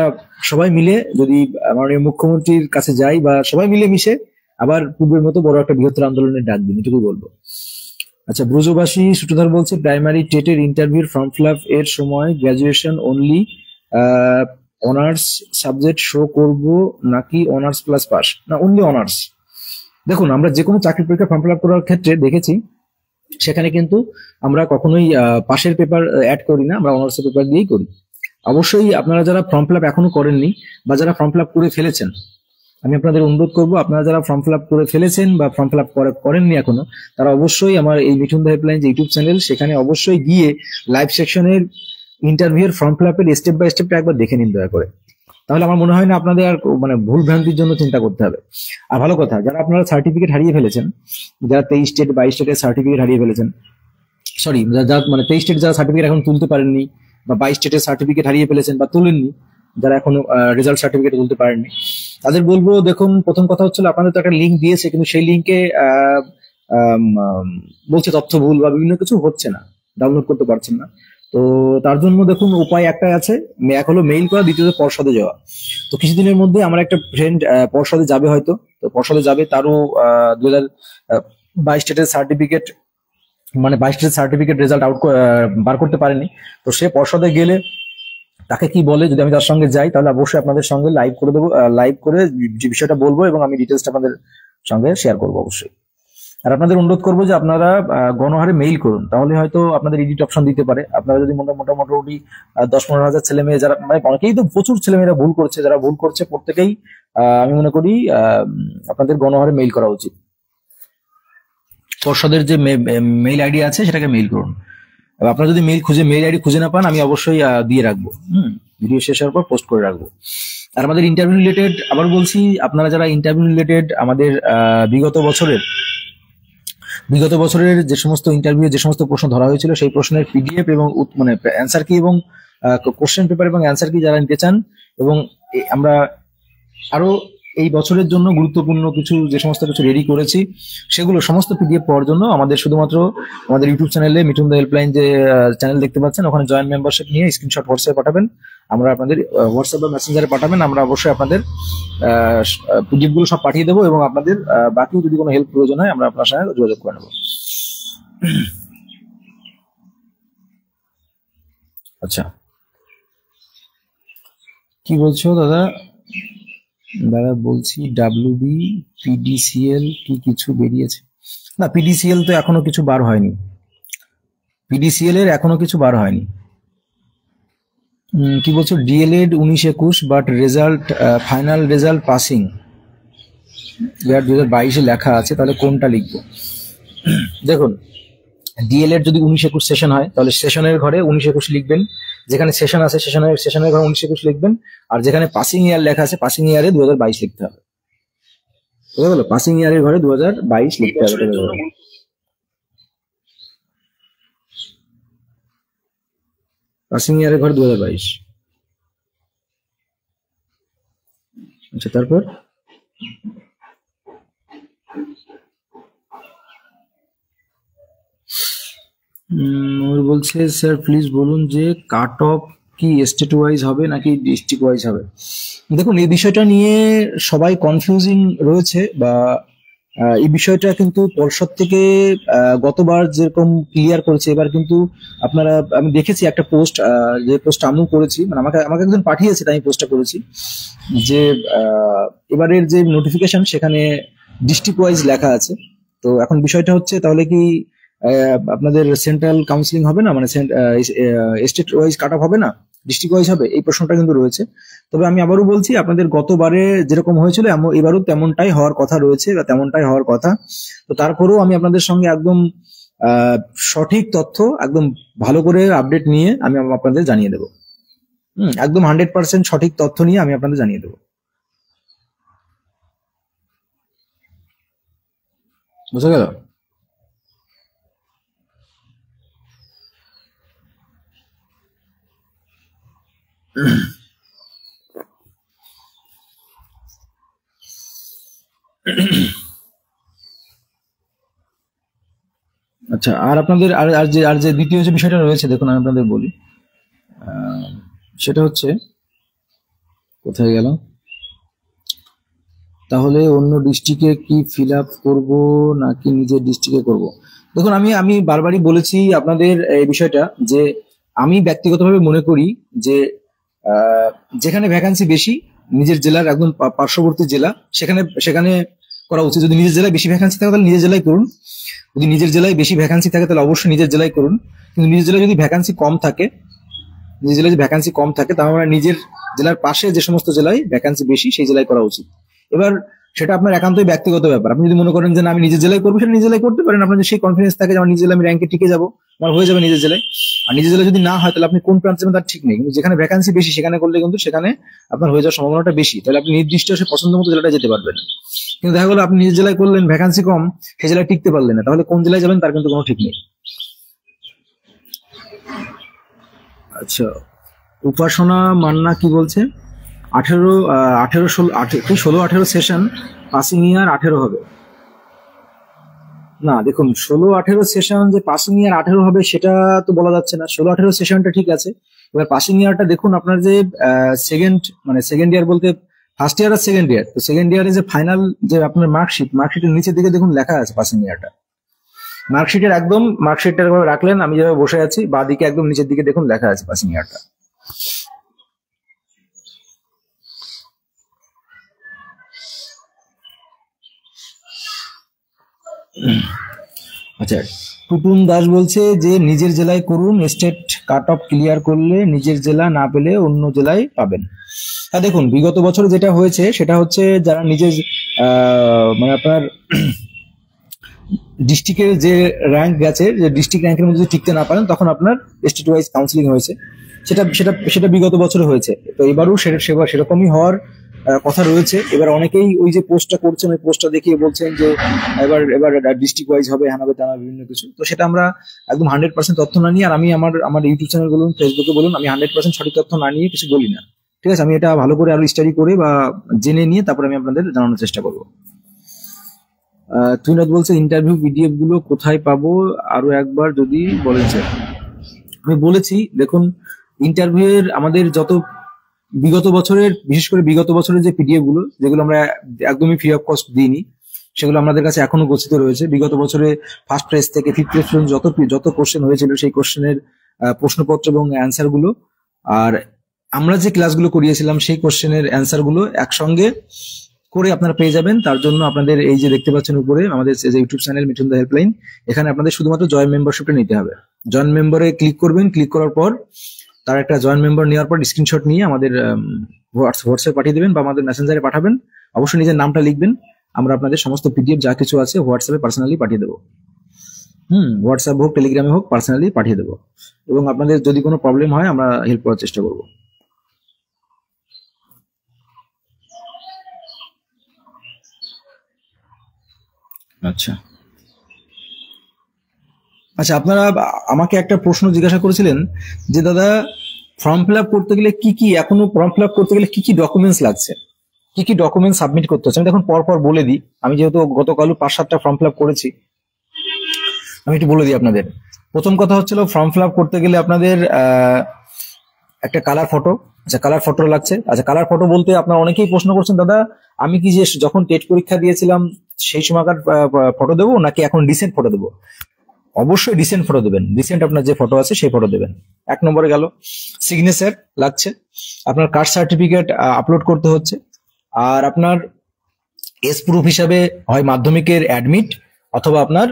সবাই মিলে যদি মাননীয় মুখ্যমন্ত্রীর কাছে যাই বা সবাই মিলে মিশে আবার পূর্বের মতো বড় একটা বৃহত্তর আন্দোলনের ডাক দিন, এটুকুই বলবো। আচ্ছা, ব্রজবাসী সূত্রধর বলছে প্রাইমারি টেটের ইন্টারভিউর ফর্ম ফিল আপ এর সময় graduation only honours subject show করব নাকি অনার্স প্লাস পাস? না, অনলি অনার্স। দেখুন, আমরা যে কোনো চাকরি পরীক্ষা ফর্ম ফিল আপ করার ক্ষেত্রে দেখেছি সেখানে কিন্তু আমরা কখনোই পাশের পেপার অ্যাড করি না, আমরা অনার্সের পেপার দিয়েই করি। অবশ্যই আপনারা যারা ফর্ম ফিল আপ এখনো করেননি বা যারা ফর্ম ফিল আপ করে ফেলেছেন, আমি আপনাদের অনুরোধ করবো, আপনারা যারা ফর্ম ফিল আপ করে ফেলেছেন বা ফর্ম ফিল আপ করেননি এখনো, তারা অবশ্যই আমার এই মিঠুন দা হেল্পলাইন যে ইউটিউব চ্যানেল, সেখানে অবশ্যই গিয়ে লাইভ সেকশনের ইন্টারভিউর ফর্ম ফিল আপের স্টেপ বাই স্টেপটা একবার দেখে নিন দয়া করে। তাহলে আমার মনে হয় না আপনাদের আর মানে ভুল ভ্রান্তির জন্য চিন্তা করতে হবে। আর ভালো কথা, যারা আপনারা সার্টিফিকেট হারিয়ে ফেলেছেন, যারা 23 স্টেট 22 স্টেটের সার্টিফিকেট হারিয়ে ফেলেছেন, সরি, যারা মানে 23 স্টেট যারা সার্টিফিকেট এখন তুলতে পারেননি বা 22 স্টেটের সার্টিফিকেট হারিয়ে ফেলেছেন বা তুলেননি, যারা এখনো রেজাল্ট সার্টিফিকেট তুলতে পারেননি, তাদের বলবো, দেখুন, প্রথম কথা হচ্ছিল আপনাদের তো একটা লিঙ্ক দিয়েছে, কিন্তু সেই লিঙ্কে বলছে তথ্য ভুল বা বিভিন্ন কিছু হচ্ছে না, ডাউনলোড করতে পারছেন না। তো তার জন্য দেখুন উপায় একটাই আছে, এক হলো মেইল করা, দ্বিতীয়ত পর্ষদে যাওয়া। তো কিছুদিনের মধ্যে আমার একটা ফ্রেন্ড পর্ষদে যাবে, হয়তো তো পর্ষদে যাবে, তারও 2022 স্টেটের সার্টিফিকেট, মানে 22 সার্টিফিকেট রেজাল্ট বার করতে পারেনি। তো সে পর্ষদে গেলে তাকে কি বলে, যদি আমি তার সঙ্গে যাই তাহলে অবশ্যই আপনাদের সঙ্গে লাইভ করে দেবো, লাইভ করে যে বিষয়টা বলবো এবং আমি ডিটেলসটা আপনাদের সঙ্গে শেয়ার করবো অবশ্যই। আর আপনাদের অনুরোধ করবো যে আপনারা গণহারে মেইল করুন, তাহলে হয়তো আপনাদের এডিট অপশন দিতে পারে। আপনারা যদি মোটামুটি 10-15 হাজার ছেলে মেয়ে, যারা মানে অনেকেই তো প্রচুর ছেলে মেয়েরা ভুল করছে, যারা ভুল করছে প্রত্যেকেই আমি মনে করি আপনাদের গণহারে মেইল করা উচিত। পর্ষদের যে মেইল আইডি আছে সেটাকে মেইল করুন। আপনারা যদি মেইল আইডি খুঁজে না পান, আমি অবশ্যই দিয়ে রাখবো, ভিডিও শেষ হওয়ার পর পোস্ট করে রাখবো। আর আমাদের ইন্টারভিউ রিলেটেড আবার বলছি, আপনারা যারা ইন্টারভিউ রিলেটেড আমাদের বিগত বছরের যে সমস্ত ইন্টারভিউ যে সমস্ত প্রশ্ন ধরা হয়েছিল সেই প্রশ্নের পিডিএফ এবং মানে অ্যান্সার কি এবং কোশ্চেন পেপার এবং অ্যান্সার কি যারা নিতে চান, এবং আমরা আরো এই বছরের জন্য গুরুত্বপূর্ণ যে সমস্ত কিছু রেডি করেছি, সেগুলো সমস্ত পিডিএফ পাওয়ার জন্য আমাদের শুধুমাত্র আমাদের ইউটিউব চ্যানেলে মিঠুন দা হেল্পলাইন যে চ্যানেল দেখতে পাচ্ছেন, ওখানে জয়েন মেম্বারশিপ নিয়ে স্ক্রিনশট হোয়াটসঅ্যাপে পাঠাবেন, আমরা আপনাদের হোয়াটসঅ্যাপ বা মেসেঞ্জারে পাঠাবেন, আমরা অবশ্যই আপনাদের পিডিএফ গুলো সব পাঠিয়ে দেবো, এবং আপনাদের বাকি যদি কোনো হেল্প প্রয়োজন হয় আমরা আপনার সঙ্গে যোগাযোগ করে নেবো। আচ্ছা, কি বলছো দাদা? বলছি ডাব্লিউবি পিডিসিএল কি কিছু বেরিয়েছে? না, পিডিসিএল তো এখনো কিছু বার হয়নি, পিডিসিএল এর এখনো কিছু বার হয়নি। কি বলছো? DElEd 19-21, but result final result passing 2022 লেখা আছে, তাহলে কোনটা লিখবো? দেখুন, ডিএলএড যদি 19-21 সেশন হয় তাহলে সেশনের ঘরে 19-21 লিখবেন, যেখানে সেশন আছে সেশনের ঘরে 19-21 লিখবেন, আর যেখানে পাসিং ইয়ার লেখা আছে পাসিং ইয়ারে 2022 লিখতে হবে। বুঝতে গেল? পাসিং ইয়ারের ঘরে 2022 লিখতে হবে। পাসিং ইয়ারের ঘরে 2022। আচ্ছা, তারপর বলছে স্যার প্লিজ বলুন যে কাট অফ কি স্টেট ওয়াইজ হবে নাকি ডিস্ট্রিক্ট ওয়াইজ হবে? দেখুন, এই বিষয়টা নিয়ে সবাই কনফিউজিং রয়েছে, বা এই বিষয়টা কিন্তু পর্ষদ থেকে গতবার যেরকম ক্লিয়ার করেছে, এবার কিন্তু আপনারা, আমি দেখেছি একটা পোস্ট, যে পোস্ট আমিও করেছি, মানে আমাকে আমাকে একজন পাঠিয়েছে, তাই আমি পোস্টটা করেছি, যে এবারের যে নোটিফিকেশন সেখানে ডিস্ট্রিক্ট ওয়াইজ লেখা আছে। তো এখন বিষয়টা হচ্ছে, তাহলে কি আপনাদের সেন্ট্রাল কাউন্সিলিং হবে না, মানে স্টেট ওয়াইজ কাট অফ হবে না, ডিস্ট্রিক্ট ওয়াইজ হবে? এই প্রশ্নটা কিন্তু রয়েছে। তবে আমি আবারও বলছি, আপনাদের গতবারে যেরকম হয়েছিল এবারও তেমনটাই হওয়ার কথা রয়েছে, বা তেমনটাই হওয়ার কথা। তো তারপরেও আমি আপনাদের সঙ্গে একদম সঠিক তথ্য, একদম ভালো করে আপডেট নিয়ে আমি আপনাদের জানিয়ে দেবো। একদম 100% সঠিক তথ্য নিয়ে আমি আপনাদের জানিয়ে দেবো। বুঝা গেল? আচ্ছা, আর আপনাদের আর যে দ্বিতীয় যে বিষয়টা রয়েছে, দেখুন আমি আপনাদের বলি, সেটা হচ্ছে, কোথায় গেল, তাহলে অন্য ডিস্ট্রিক্টে কি ফিল আপ করবো নাকি নিজের ডিস্ট্রিক্টে করব? দেখুন, আমি বারবারই বলেছি আপনাদের এই বিষয়টা, যে আমি ব্যক্তিগতভাবে মনে করি যে যেখানে ভ্যাকান্সি বেশি, নিজের জেলার একদম পার্শ্ববর্তী জেলা, সেখানে সেখানে করা উচিত। যদি নিজের জেলায় বেশি ভ্যাকান্সি থাকে তাহলে নিজের জেলায় করুন, যদি নিজের জেলায় বেশি ভ্যাকান্সি থাকে তাহলে অবশ্যই নিজের জেলায় করুন। কিন্তু নিজের জেলায় যদি ভ্যাকান্সি কম থাকে, নিজের জেলায় যদি ভ্যাকান্সি কম থাকে, তাহলে নিজের জেলার পাশে যে সমস্ত জেলায় ভ্যাকান্সি বেশি সেই জেলায় করা উচিত। এবার সেটা আপনার একান্তই ব্যক্তিগত ব্যাপার। আপনি যদি মনে করেন যে না, আমি নিজের জেলায় করবো, সেটা নিজের জেলায় করতে পারেন। আপনার সেই কনফিডেন্স থাকে যে আমার নিজের জেলায় আমি র্যাঙ্কে টিকে যাবো, আমার হয়ে যাবে নিজের জেলায়। আর নিজের জেলায় যদি না হয়, তাহলে আপনি কোন প্রান্তে যাবেন তার ঠিক নেই, কিন্তু যেখানে ভ্যাকান্সি বেশি সেখানে করলে কিন্তু সেখানে আপনার হয়ে যাওয়ার সম্ভাবনাটা বেশি। তাহলে আপনি নির্দিষ্ট সে পছন্দ মতো জেলাটা যেতে পারবেন। কিন্তু দেখা গেলো আপনি নিজের জেলায় করলেন, ভ্যাকান্সি কম, সেই জেলায় টিকতে পারলেন না, তাহলে কোন জেলায় যাবেন তার কিন্তু কোনো ঠিক নেই। আচ্ছা, উপাসনা মান্না কি বলছে, 16-18 সেশন পাসিং ইয়ার 18 হবে না? দেখুন, 16-18 সেশন যে পাসিং ইয়ার 18 হবে সেটা তো বলা যাচ্ছে না। 16-18 সেশনটা ঠিক আছে, এবার পাসিং ইয়ারটা দেখুন। আপনার যে সেকেন্ড ইয়ার বলতে ফার্স্ট ইয়ার আর সেকেন্ড ইয়ার, তো সেকেন্ড ইয়ারে যে ফাইনাল যে আপনার মার্কশিটের নিচের দিকে দেখুন লেখা আছে পাসিং ইয়ারটা। মার্কশিটের একদম মার্কশিটটা রাখলেন, আমি যেভাবে বসে আছি, বা দিকে একদম নিচের দিকে দেখুন লেখা আছে পাসিং ইয়ারটা। আচ্ছা, টুটুন দাস বলছে যে নিজের জেলায় করুন, স্টেট কাট অফ ক্লিয়ার করলে নিজের জেলা না পেলে অন্য জেলায় পাবেন। হ্যাঁ, দেখুন, বিগত বছর যেটা হয়েছে সেটা হচ্ছে, যারা নিজের মানে আপনার ডিস্ট্রিক্টের যে র্যাঙ্ক গেছে, যে ডিস্ট্রিক্ট র্যাঙ্কের মধ্যে টিকতে না পারেন, তখন আপনার স্টেট ওয়াইজ কাউন্সিলিং হয়েছে। সেটা সেটা সেটা বিগত বছরে হয়েছে। তো এবারও সেরকমই হওয়ার কথা রয়েছে। এবার অনেকেই ওই যে পোস্টটা করছেন, ওই পোস্টটা দেখিয়ে বলছেন যে এবার এবার ডিস্ট্রিক্ট ওয়াইজ হবে, হ্যাঁ হবে, তা বিভিন্ন কিছু। তো সেটা আমরা একদম 100% তথ্য না নিয়ে, আর আমি আমার ইউটিউব চ্যানেল বলুন, ফেসবুকে বলুন, আমি 100% সঠিক তথ্য না নিয়ে কিছু বলি না। ঠিক আছে, আমি এটা ভালো করে আরো স্টাডি করে বা জেনে নিয়ে তারপরে আমি আপনাদের জানানোর চেষ্টা করবো। তুইনাথ বলছে ইন্টারভিউ পিডিএফ গুলো কোথায় পাবো, আরো একবার যদি বলেন স্যার। আমি বলেছি, দেখুন, ইন্টারভিউ এর আমাদের যত বিগত বছরের, বিশেষ করে বিগত বছরের যে পিডিএফ গুলো, যেগুলো আমরা একদমই ফ্রি অফ কস্ট দিইনি, সেগুলো আমাদের কাছে এখনো গচ্ছিত রয়েছে। বিগত বছরে ফার্স্ট প্রেস থেকে ফিফথ প্রেস পর্যন্ত যত কোশ্চেন হয়েছিল, সেই কোশ্চেনের প্রশ্নপত্র এবং অ্যান্সার গুলো, আর আমরা যে ক্লাসগুলো করিয়েছিলাম সেই কোশ্চেনের অ্যান্সার গুলো একসঙ্গে করে আপনারা পেয়ে যাবেন। তার জন্য আপনাদের এই যে দেখতে পাচ্ছেন উপরে আমাদের যে ইউটিউব চ্যানেল মিঠুন দা হেল্পলাইন, এখানে আপনাদের শুধুমাত্র জয়েন মেম্বারশিপটা নিতে হবে। জয়েন মেম্বারে ক্লিক করবেন, ক্লিক করার পর তার একটা জয়েন মেম্বার নেওয়ার পর স্ক্রিনশট নিয়ে আমাদের হোয়াটসঅ্যাপ পাঠিয়ে দেবেন বা আমাদের মেসেঞ্জারে পাঠাবেন। অবশ্যই নিজের নামটা লিখবেন, আমরা আপনাদের সমস্ত পিডিএফ যা কিছু আছে হোয়াটসঅ্যাপে পার্সোনালি পাঠিয়ে দেবো। হোয়াটসঅ্যাপ হোক, টেলিগ্রামে হোক, পার্সোনালি পাঠিয়ে দেবো। এবং আপনাদের যদি কোনো প্রবলেম হয় আমরা হেল্প করার চেষ্টা করবো। আচ্ছা আচ্ছা, আপনারা আমাকে একটা প্রশ্ন জিজ্ঞাসা করেছিলেন যে দাদা, ফর্ম ফিল আপ করতে গেলে এখনো ফর্ম ফিল আপ করতে গেলে কি ডকুমেন্টস লাগছে, কি ডকুমেন্টস সাবমিট করতে হচ্ছে। আমি দেখুন পর বলে দিই, আমি যেহেতু গতকালও 5-7টা ফর্ম ফিল আপ করেছি, আমি একটু বলে দিই আপনাদের। প্রথম কথা হচ্ছিল, ফর্ম ফিল আপ করতে গেলে আপনাদের একটা কালার ফটো। আচ্ছা, কালার ফটো লাগছে। আচ্ছা, কালার ফটো বলতে আপনারা অনেকেই প্রশ্ন করছেন, দাদা আমি কি যে যখন টেট পরীক্ষা দিয়েছিলাম সেই সময়কার ফটো দেবো নাকি এখন রিসেন্ট ফটো দেবো? অবশ্যই রিসেন্ট ফটো দেবেন, রিসেন্ট আপনার যে ফটো আছে সেই ফটো দেবেন। এক নম্বরে গেল। সিগনেচার লাগছে, আপনার কাস্ট সার্টিফিকেট আপলোড করতে হচ্ছে, আর আপনার এজ প্রুফ হিসাবে হয় মাধ্যমিকের অ্যাডমিট অথবা আপনার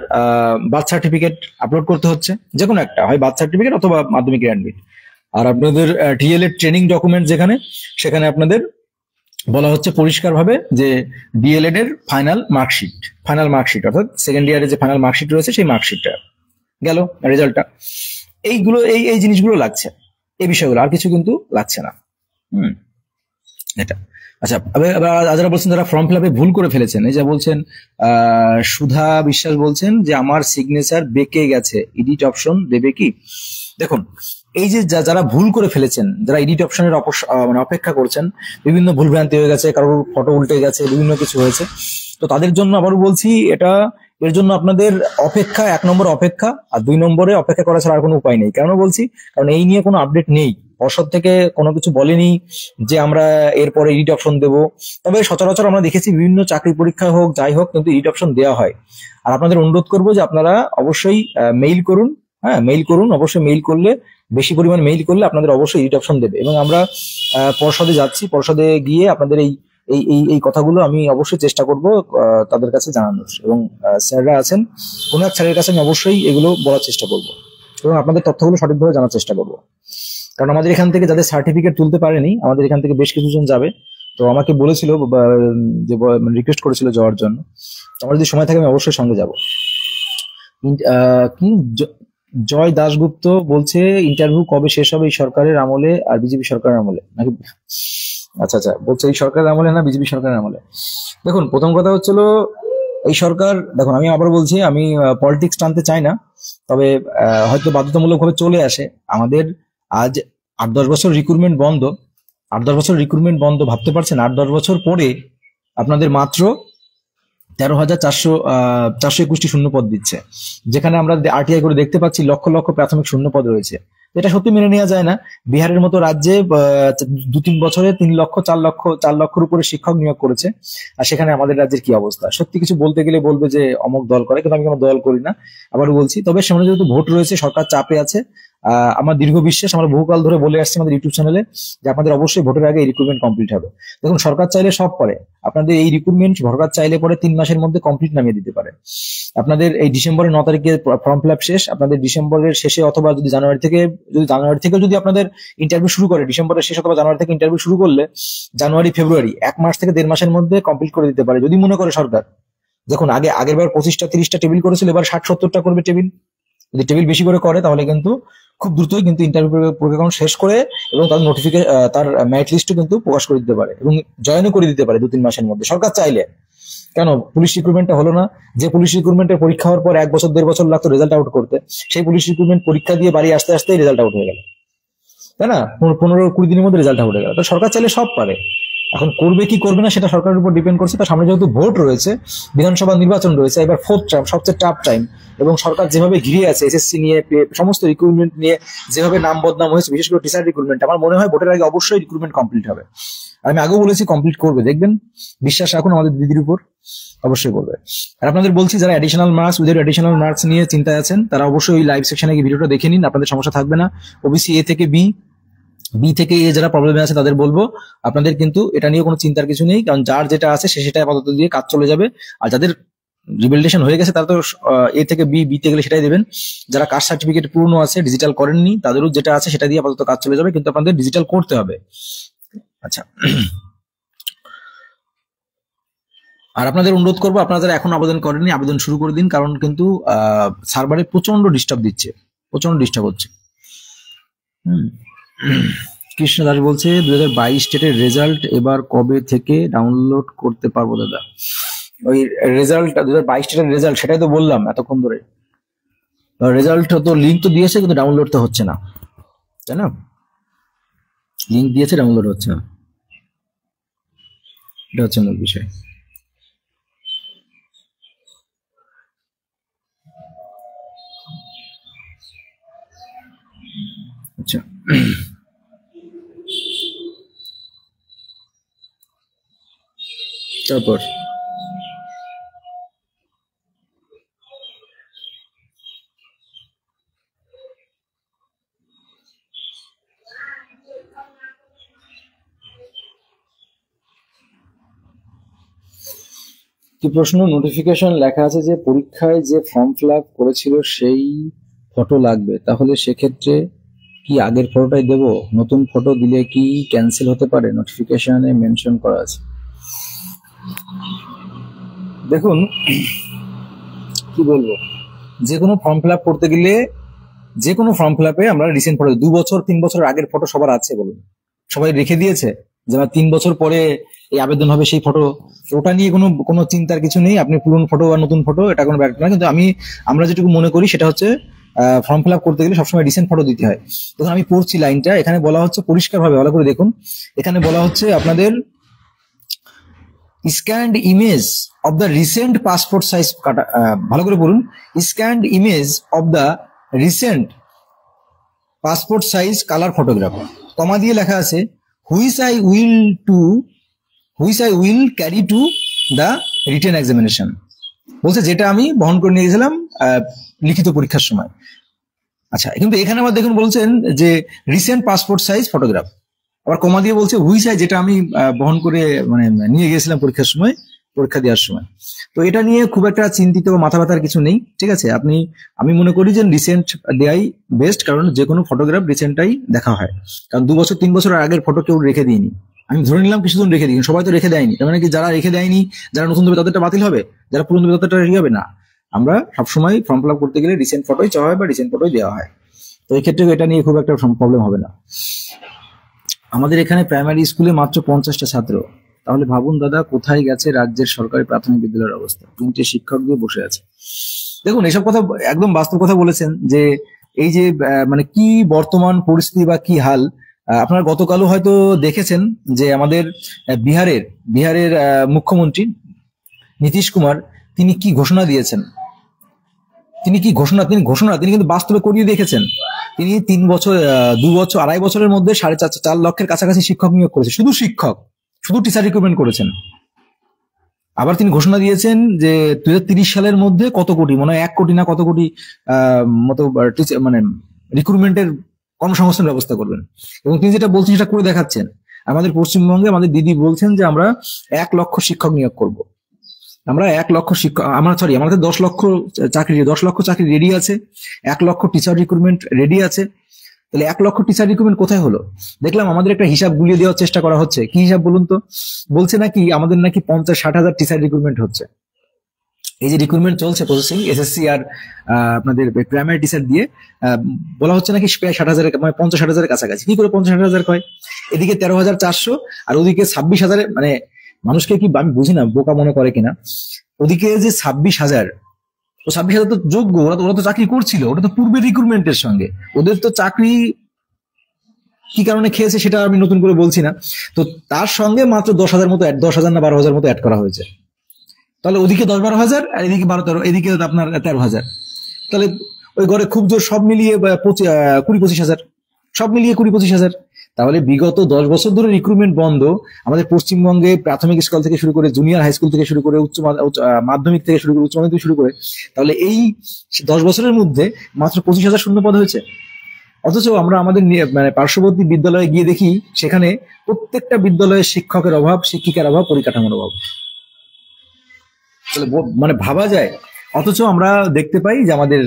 বার্থ সার্টিফিকেট আপলোড করতে হচ্ছে, যে কোনো একটা, হয় বার্থ সার্টিফিকেট অথবা মাধ্যমিকের অ্যাডমিট। আর আপনাদের ডিএলএড ট্রেনিং ডকুমেন্ট যেখানে, সেখানে আপনাদের বলা হচ্ছে পরিষ্কারভাবে যে ডিএলএড এর ফাইনাল মার্কশিট অর্থাৎ সেকেন্ড ইয়ারে যে ফাইনাল মার্কশিট রয়েছে সেই মার্কশিটটা গেল, রেজাল্টটা। এইগুলো এই এই জিনিসগুলো লাগছে, এই বিষয়গুলো, আর কিছু কিন্তু লাগছে না। হুম, এটা। আচ্ছা, যারা বলছেন যারা ফর্ম ফিল আপে ভুল করে ফেলেছেন, এই যা বলছেন সুধা বিশ্বাস বলছেন যে আমার সিগনেচার বেঁকে গেছে, এডিট অপশন দেবে কি? দেখুন, এই যে যারা ভুল করে ফেলেছেন, যারা এডিট অপশনের মানে অপেক্ষা করছেন, বিভিন্ন ভুল ভ্রান্তি হয়ে গেছে, কারোর ফটো উল্টে গেছে, বিভিন্ন কিছু হয়েছে, তো তাদের জন্য আবারও বলছি, এর জন্য আপনাদের অপেক্ষা, 1 নম্বর অপেক্ষা, আর 2 নম্বরে অপেক্ষা করা ছাড়া আর কোনো উপায় নেই। কেন বলছি? কারণ এই নিয়ে কোনো আপডেট নেই, পর্ষদ থেকে কোনো কিছু বলেনি যে আমরা এরপরে এডিট অপশন দেবো। তবে সচরাচর আমরা দেখেছি বিভিন্ন চাকরি পরীক্ষা হোক যাই হোক কিন্তু এডিট অপশন দেওয়া হয়। আর আপনাদের অনুরোধ করবো যে আপনারা অবশ্যই মেইল করুন। হ্যাঁ, মেইল করুন, অবশ্যই মেইল করলে, বেশি পরিমাণ মেইল করলে আপনাদের অবশ্যই এডিট অপশন দেবে। এবং আমরা পর্ষদে যাচ্ছি, পর্ষদে গিয়ে আপনাদের এই এই এই এই কথাগুলো আমি অবশ্যই চেষ্টা করব তাদের কাছে জানানোর, এবং স্যাররা আছেন, কোনো এক স্যারের কাছে আমি অবশ্যই এগুলো বলার চেষ্টা করব এবং আপনাদের তথ্যগুলো সঠিকভাবে জানার চেষ্টা করব। কারণ আমাদের এখান থেকে যাদের সার্টিফিকেট তুলতে পারেনি, আমাদের এখান থেকে বেশ কিছুজন যাবে, তো আমাকে বলেছিল যে রিকোয়েস্ট করেছিল যাওয়ার জন্য। আমার যদি সময় থাকে আমি অবশ্যই সঙ্গে যাব। কি জয় দাশগুপ্ত বলছে ইন্টারভিউ কবে শেষ হবে, এই সরকারের আমলে আর বিজেপি সরকারের আমলে নাকি? আচ্ছা আচ্ছা, বলছে এই সরকারের আমলে না বিজেপি সরকারের আমলে। দেখুন, প্রথম কথা হচ্ছিল এই সরকার, দেখুন আমি আবার বলছি, আমি পলিটিক্স টানতে চাই না, তবে হয়তো বাধ্যতামূলক ভাবে চলে আসে আমাদের। আজ 8-10 বছর রিক্রুটমেন্ট বন্ধ, 8-10 বছর রিক্রুটমেন্ট বন্ধ, ভাবতে পারছেন? 8-10 বছর পরে আপনাদের মাত্র 13,421টি শূন্যপদ দিচ্ছে, যেখানে আমরা আরটিআই করে দেখতে পাচ্ছি লক্ষ লক্ষ প্রাথমিক শূন্যপদ রয়েছে। এটা সত্যি মেনে নেওয়া যায় না। বিহারের মতো রাজ্যে 2-3 বছরে 3 লক্ষ 4 লক্ষের উপরে শিক্ষক নিয়োগ করেছে, আর সেখানে আমাদের রাজ্যের কি অবস্থা? সত্যি কিছু বলতে গেলে বলবে যে অমুক দল করে, কিন্তু আমি কোনো দল করি না, আবার বলছি। তবে সামনে যেহেতু ভোট রয়েছে, সরকার চাপে আছে, আমার দীর্ঘ বিশ্বাস, আমরা বহুকাল ধরে বলে আসছি আমাদের ইউটিউব চ্যানেলে যে আপনাদের অবশ্যই ভোটের আগে এই রিক্রুটমেন্ট কমপ্লিট হবে। দেখুন, সরকার চাইলে সব করে, আপনাদের এই রিক্রুটমেন্ট সরকার চাইলে পরে 3 মাসের মধ্যে কমপ্লিট নামিয়ে দিতে পারে। আপনাদের এই ডিসেম্বরের 9 তারিখে ফর্ম ফিল আপ শেষ, আপনাদের ডিসেম্বরের শেষে অথবা যদি জানুয়ারি থেকে যদি আপনাদের ইন্টারভিউ শুরু করে, ডিসেম্বরের শেষ অথবা জানুয়ারি থেকে ইন্টারভিউ শুরু করলে জানুয়ারি ফেব্রুয়ারি 1 মাস থেকে 1.5 মাসের মধ্যে কমপ্লিট করে দিতে পারে, যদি মনে করে সরকার। দেখুন, আগের বার 25টা-30টা টেবিল করেছিল, এবার 60-70টা করবে টেবিল। যদি টেবিল বেশি করে করে তাহলে কিন্তু খুব দ্রুতই কিন্তু ইন্টারভিউ প্রক্রিয়া শেষ করে এবং তার তার মেরিট লিস্টও কিন্তু প্রকাশ করে দিতে পারে এবং জয়েনও করে দিতে পারে 2-3 মাসের মধ্যে, সরকার চাইলে। কেন পুলিশ রিক্রুটমেন্টটা হলো না? যে পুলিশ রিক্রুটমেন্টের পরীক্ষা হওয়ার পর 1 বছর 1.5 বছর লাগতো রেজাল্ট আউট করতে, সেই পুলিশ রিক্রুটমেন্ট পরীক্ষা দিয়ে বাড়ি আসতে আসতেই রেজাল্ট আউট হয়ে গেল, তাই না? 15-20 দিনের মধ্যে রেজাল্ট আউট হয়ে গেল। তো সরকার চাইলে সব পারে। এখন করবে কি করবে না সেটা সরকারের উপর ডিপেন্ড করছে। তার সামনে যেহেতু ভোট রয়েছে, বিধানসভা নির্বাচন রয়েছে, এবার 4th টার্ম, সবচেয়ে টাফ টাইম, এবং সরকার যেভাবে ঘিরে আছে এসএসসি নিয়ে, সমস্ত রিক্রুটমেন্ট নিয়ে যেভাবে নাম বদনাম হয়েছে, বিশেষ করে টিচার রিক্রুটমেন্ট, আমার মনে হয় ভোটের আগে অবশ্যই রিক্রুটমেন্ট কমপ্লিট হবে। আমি আগেও বলেছি কমপ্লিট করবে, দেখবেন, বিশ্বাস রাখুন আমাদের দিদির উপর, অবশ্যই করবে। আর আপনাদের বলছি, যারা additional marks, without additional marks নিয়ে চিন্তায় আছেন, তারা অবশ্যই ওই লাইভ সেকশনে গিয়ে ভিডিওটা দেখে নিন, আপনাদের সমস্যা থাকবে না। ওবিসি এ থেকে বি, বি থেকে এ যারা প্রবলেমে আছে তাদের বলবো আপনাদের কিন্তু এটা নিয়ে কোনো চিন্তার কিছু নেই, কারণ যার যেটা আছে সেটা আপাতত দিয়ে কাজ চলে যাবে। আর যাদের রিভ্যালিডেশন হয়ে গেছে তারা তো এ থেকে বি, বিতে গেলে সেটাই দেবেন। যারা কাস্ট সার্টিফিকেট পুরনো আছে, ডিজিটাল করেননি, তাদেরও যেটা আছে সেটা দিয়ে আপাতত কাজ চলে যাবে, কিন্তু আপনাদের ডিজিটাল করতে হবে। আচ্ছা, আর আপনাদের অনুরোধ করবো, আপনারা যারা এখন আবেদন করেননি আবেদন শুরু করে দিন, কারণ কিন্তু সার্ভারে প্রচন্ড ডিস্টার্ব দিচ্ছে, প্রচন্ড ডিস্টার্ব হচ্ছে। কৃষ্ণ দাস বলছে 2022 স্টেটের রেজাল্ট এবার কবে থেকে ডাউনলোড করতে পারবো দাদা? ওই রেজাল্ট 2022 স্টেটের রেজাল্ট, সেটাই তো বললাম এতক্ষণ ধরে। রেজাল্ট তো লিঙ্ক তো দিয়েছে, কিন্তু ডাউনলোড তো হচ্ছে না, তাই না? লিঙ্ক দিয়েছে, ডাউনলোড হচ্ছে না, এটা হচ্ছে মূল বিষয়। আচ্ছা, তারপর কি প্রশ্ন? নোটিফিকেশন লেখা আছে যে পরীক্ষায় যে ফর্ম ফিল আপ করেছিল সেই ফটো লাগবে, তাহলে সেক্ষেত্রে কি আগের ফটোটাই দেব? নতুন ফটো দিলে কি ক্যান্সেল হতে পারে? নোটিফিকেশনে মেনশন করা আছে। দেখুন কি বলবো, যে কোনো ফর্ম ফিল আপ করতে গেলে যে কোনো ফর্ম ফিল আপে আমরা রিসেন্ট ফটো 2 বছর 3 বছর আগের ফটো সবার আছে বলুন? সবাই রেখে দিয়েছে যে আমার 3 বছর পরে এই আবেদন হবে সেই ফটো, ওটা নিয়ে কোনো কোনো চিন্তার কিছু নেই। আপনি পুরনো ফটো বা নতুন ফটো এটা কোনো ব্যাপার না, কিন্তু আমরা যেটুকু মনে করি সেটা হচ্ছে ফর্ম ফিল আপ করতে গেলে সবসময় রিসেন্ট ফটো দিতে হয়। তখন আমি পড়ছি লাইনটা, এখানে বলা হচ্ছে পরিষ্কার ভাবে, ভালো করে দেখুন, এখানে বলা হচ্ছে আপনাদের scanned image of the recent passport size, ভালো করে পড়ুন, scanned image of the recent passport size colour photograph, comma দিয়ে লেখা আছে which I will carry to the written examination. বলছে যেটা আমি বহন করে নিয়ে গেছিলাম লিখিত পরীক্ষার সময়। আচ্ছা, কিন্তু এখানে আবার দেখুন বলছেন যে রিসেন্ট পাসপোর্ট সাইজ ফটোগ্রাফ, আবার কমা দিয়ে বলছে হুইচ আই, যেটা আমি বহন করে মানে নিয়ে গেছিলাম পরীক্ষার সময়, পরীক্ষা দেওয়ার সময়। তো এটা নিয়ে খুব একটা চিন্তিত বা মাথা ব্যথার কিছু নেই, ঠিক আছে। আমি মনে করি যে রিসেন্ট দেয়াই বেস্ট, কারণ যে কোনো ফটোগ্রাফ রিসেন্টটাই দেখা হয়। কারণ 2 বছর 3 বছর আগের ফটো কেউ রেখে দিইনি, আমি ধরে নিলাম কিছুদিন রেখে দিই, সবাই তো রেখে দেয়নি। তার মানে কি যারা রেখে দেয়নি, যারা নতুন দেবে তাদেরটা বাতিল হবে, যারা পুরনো দেবে তাদেরটা রেখে হবে না। আমরা সবসময় ফর্ম ফিল আপ করতে গেলে রিসেন্ট ফটোই চাওয়া হয় বা রিসেন্ট ফটোই দেওয়া হয়। তো এই ক্ষেত্রে এটা নিয়ে খুব একটা প্রবলেম হবে না। আমাদের এখানে প্রাইমারি স্কুলে মাত্র 50টা ছাত্র, তাহলে ভাবুন দাদা কোথায় গেছে রাজ্যের সরকারি প্রাথমিক বিদ্যালয়ের অবস্থা, 3টে শিক্ষক দিয়ে বসে আছে। দেখুন এসব কথা একদম বাস্তব কথা বলেছেন, যে এই যে মানে কি বর্তমান পরিস্থিতি বা কি হাল। আপনারা গতকালও হয়তো দেখেছেন যে আমাদের বিহারের মুখ্যমন্ত্রী নীতিশ কুমার তিনি কি ঘোষণা দিয়েছেন। তিনি কিন্তু বাস্তবে করিয়ে দেখেছেন। তিনি 3 বছর 2 বছর 2.5 বছরের মধ্যে 4.5 লক্ষের কাছাকাছি শিক্ষক নিয়োগ করেছে, শুধু টিচার রিক্রুটমেন্ট করেছেন। আবার তিনি ঘোষণা দিয়েছেন যে 2030 সালের মধ্যে কত কোটি, মনে হয় 1 কোটি না কত কোটি মতো মানে রিক্রুটমেন্টের কর্মসংস্থান ব্যবস্থা করবেন। এবং তিনি যেটা বলছেন সেটা করে দেখাচ্ছেন। আমাদের পশ্চিমবঙ্গে আমাদের দিদি বলছেন যে আমরা 1 লক্ষ শিক্ষক নিয়োগ করব। আমরা 1 লক্ষ শিক্ষক, আমাদের 10 লক্ষ চাকরি রেডি আছে, 1 লক্ষ টিচার রিক্রুটমেন্ট রেডি আছে। তাহলে 1 লক্ষ টিচার রিক্রুটমেন্ট কোথায় হলো? দেখলাম আমাদের একটা হিসাব গুলিয়ে দেওয়ার চেষ্টা করা হচ্ছে। কি হিসাব বলুন তো? বলছে নাকি আমাদের নাকি 50-60 হাজার টিচার রিক্রুটমেন্ট হচ্ছে। এই যে রিক্রুটমেন্ট চলছে প্রসেসিং এসএসসি আর আপনাদের প্রাইমারি টিচার দিয়ে, বলা হচ্ছে নাকি প্রায় 60,000, মানে 50-60 হাজারের কাছাকাছি। কি করে 50-60 হাজার কয়? এদিকে 13,400 আর ওদিকে 26,000, মানে মানুষকে কি আমি বুঝি না বোকা মনে করে কিনা। ওদিকে যে 26,000, তো 26,000 তো যোগ্য, ওরা তো চাকরি করছিল, ওটা তো পূর্বের রিক্রুটমেন্টের সঙ্গে। ওদের তো চাকরি কি কারণে খেয়েছে সেটা আমি নতুন করে বলছি না। তো তার সঙ্গে মাত্র 10,000 মতো 10,000 না 12,000 মতো অ্যাড করা হয়েছে। তাহলে ওদিকে 10-12 হাজার আর এদিকে 12-13, এদিকে আপনার 13,000। তাহলে ওই ঘরে খুব জোর সব মিলিয়ে 20-25 হাজার, সব মিলিয়ে 20-25 হাজার। তাহলে বিগত 10 বছর ধরে রিক্রুটমেন্ট বন্ধ আমাদের পশ্চিমবঙ্গে, প্রাথমিক স্কুল থেকে শুরু করে জুনিয়র হাই স্কুল থেকে শুরু করে মাধ্যমিক থেকে শুরু করে উচ্চ মাধ্যমিক থেকে শুরু করে। তাহলে এই 10 বছরের মধ্যে মাত্র 25,000 শূন্যপদ হয়েছে। অথচ আমরা আমাদের মানে পার্শ্ববর্তী বিদ্যালয়ে গিয়ে দেখি সেখানে প্রত্যেকটা বিদ্যালয়ে শিক্ষকের অভাব, শিক্ষিকার অভাব, পরিকাঠামোর অভাব। মানে ভাবা যায়। অথচ আমরা দেখতে পাই যে আমাদের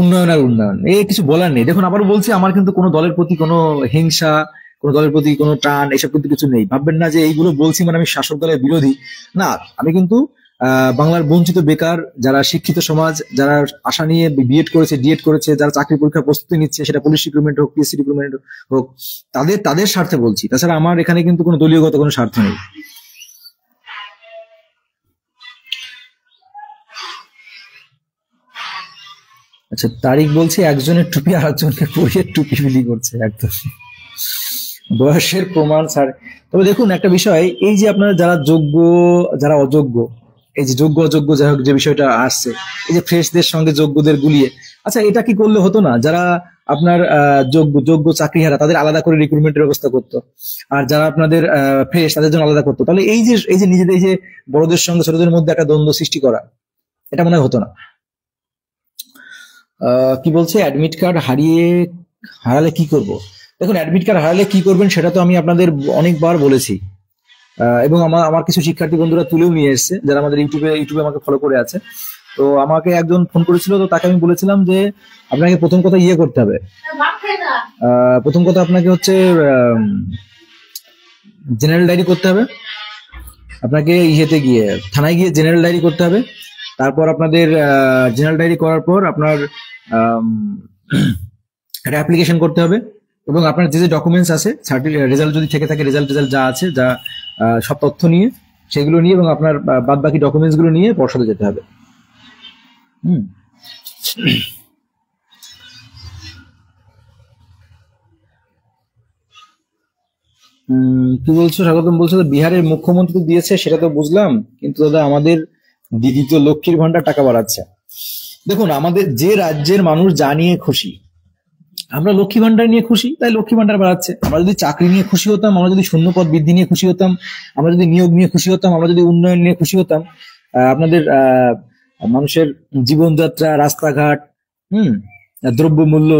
উন্নয়ন আর উন্নয়ন, কিছু বলার নেই। দেখুন আবার বলছি, আমার কিন্তু কোনো দলের প্রতি কোনো হিংসা, কোনো দলের প্রতি কোনো টান, এসব কিন্তু কিছু নেই। ভাববেন না যে এইগুলো বলছি মানে আমি শাসক দলের বিরোধী। না, আমি কিন্তু বাংলার বঞ্চিত বেকার, যারা শিক্ষিত সমাজ, যারা আশা নিয়ে বিএড করেছে, ডিএড করেছে, যারা চাকরি পরীক্ষার প্রস্তুতি নিচ্ছে, সেটা পুলিশ রিক্রুটমেন্ট হোক, পিএসসি রিক্রুটমেন্ট হোক, তাদের স্বার্থে বলছি। তাছাড়া আমার এখানে কিন্তু কোনো দলীয়গত কোনো স্বার্থ নেই। আচ্ছা, তারিখ বলছি একজনের টুপি আর একজনকে পরিয়ে টুপি বিলি করছে, একদম বয়সের প্রমাণ স্যার। তবে দেখুন একটা বিষয়, এই যে আপনারা যারা যোগ্য, যারা অযোগ্য, এই যে যোগ্য অযোগ্য যে বিষয়টা আসছে, এই যে ফ্রেশদের সঙ্গে যোগ্যদের গুলিয়ে, আচ্ছা এটা কি করলে হতো না? যারা আপনার যোগ্য যোগ্য চাকরিহারা তাদের আলাদা করে রিক্রুটমেন্টের ব্যবস্থা করতো, আর যারা আপনাদের ফ্রেশ তাদের জন্য আলাদা করতো। তাহলে এই যে নিজেদের এই যে বড়দের সঙ্গে ছোটদের মধ্যে একটা দ্বন্দ্ব সৃষ্টি করা, এটা মনে হয় হতো না। কি বলছে, অ্যাডমিট কার্ড হারালে কি করব? দেখুন, অ্যাডমিট কার্ড হারালে কি করবেন সেটা তো আমি আপনাদের অনেকবার বলেছি, এবং আমার কিছু শিক্ষার্থী বন্ধুরা তুলেও নিয়ে এসছে যারা আমাদের ইউটিউবে আমাকে ফলো করে আছে। তো আমাকে একজন ফোন করেছিল, তো তাকে আমি বলেছিলাম যে আপনাকে প্রথম কথা করতে হবে, প্রথম কথা আপনাকে হচ্ছে জেনারেল ডায়েরি করতে হবে। আপনাকে গিয়ে থানায় গিয়ে জেনারেল ডায়েরি করতে হবে। তারপর আপনাদের জেনারেল ডায়েরি করার পর আপনার একটা অ্যাপ্লিকেশন করতে হবে, এবং আপনার যে যে ডকুমেন্টস আছে, রেজাল্ট যদি থেকে থাকে, রেজাল্ট যা আছে, যা সব তথ্য নিয়ে, সেগুলো নিয়ে, এবং আপনার বাদ বাকি ডকুমেন্টস গুলো নিয়ে পর্ষদে যেতে হবে। কি বলছো স্বাগতম? বলছো বিহারের মুখ্যমন্ত্রী তো দিয়েছে, সেটা তো বুঝলাম, কিন্তু দাদা আমাদের দিদি তো লক্ষ্মীর ভান্ডার টাকা বাড়াচ্ছে। দেখুন, আমাদের যে রাজ্যের মানুষ যা নিয়ে খুশি, আমরা লক্ষ্মী ভান্ডার নিয়ে খুশি তাই লক্ষ্মী ভান্ডার বাড়াচ্ছে। আমরা যদি চাকরি নিয়ে খুশি হতাম, আমরা যদি শূন্যপদ বৃদ্ধি নিয়ে খুশি হতাম, আমরা যদি নিয়োগ নিয়ে খুশি হতাম, আমরা যদি উন্নয়ন নিয়ে খুশি হতাম, আপনাদের মানুষের জীবনযাত্রা, রাস্তাঘাট, দ্রব্যমূল্য,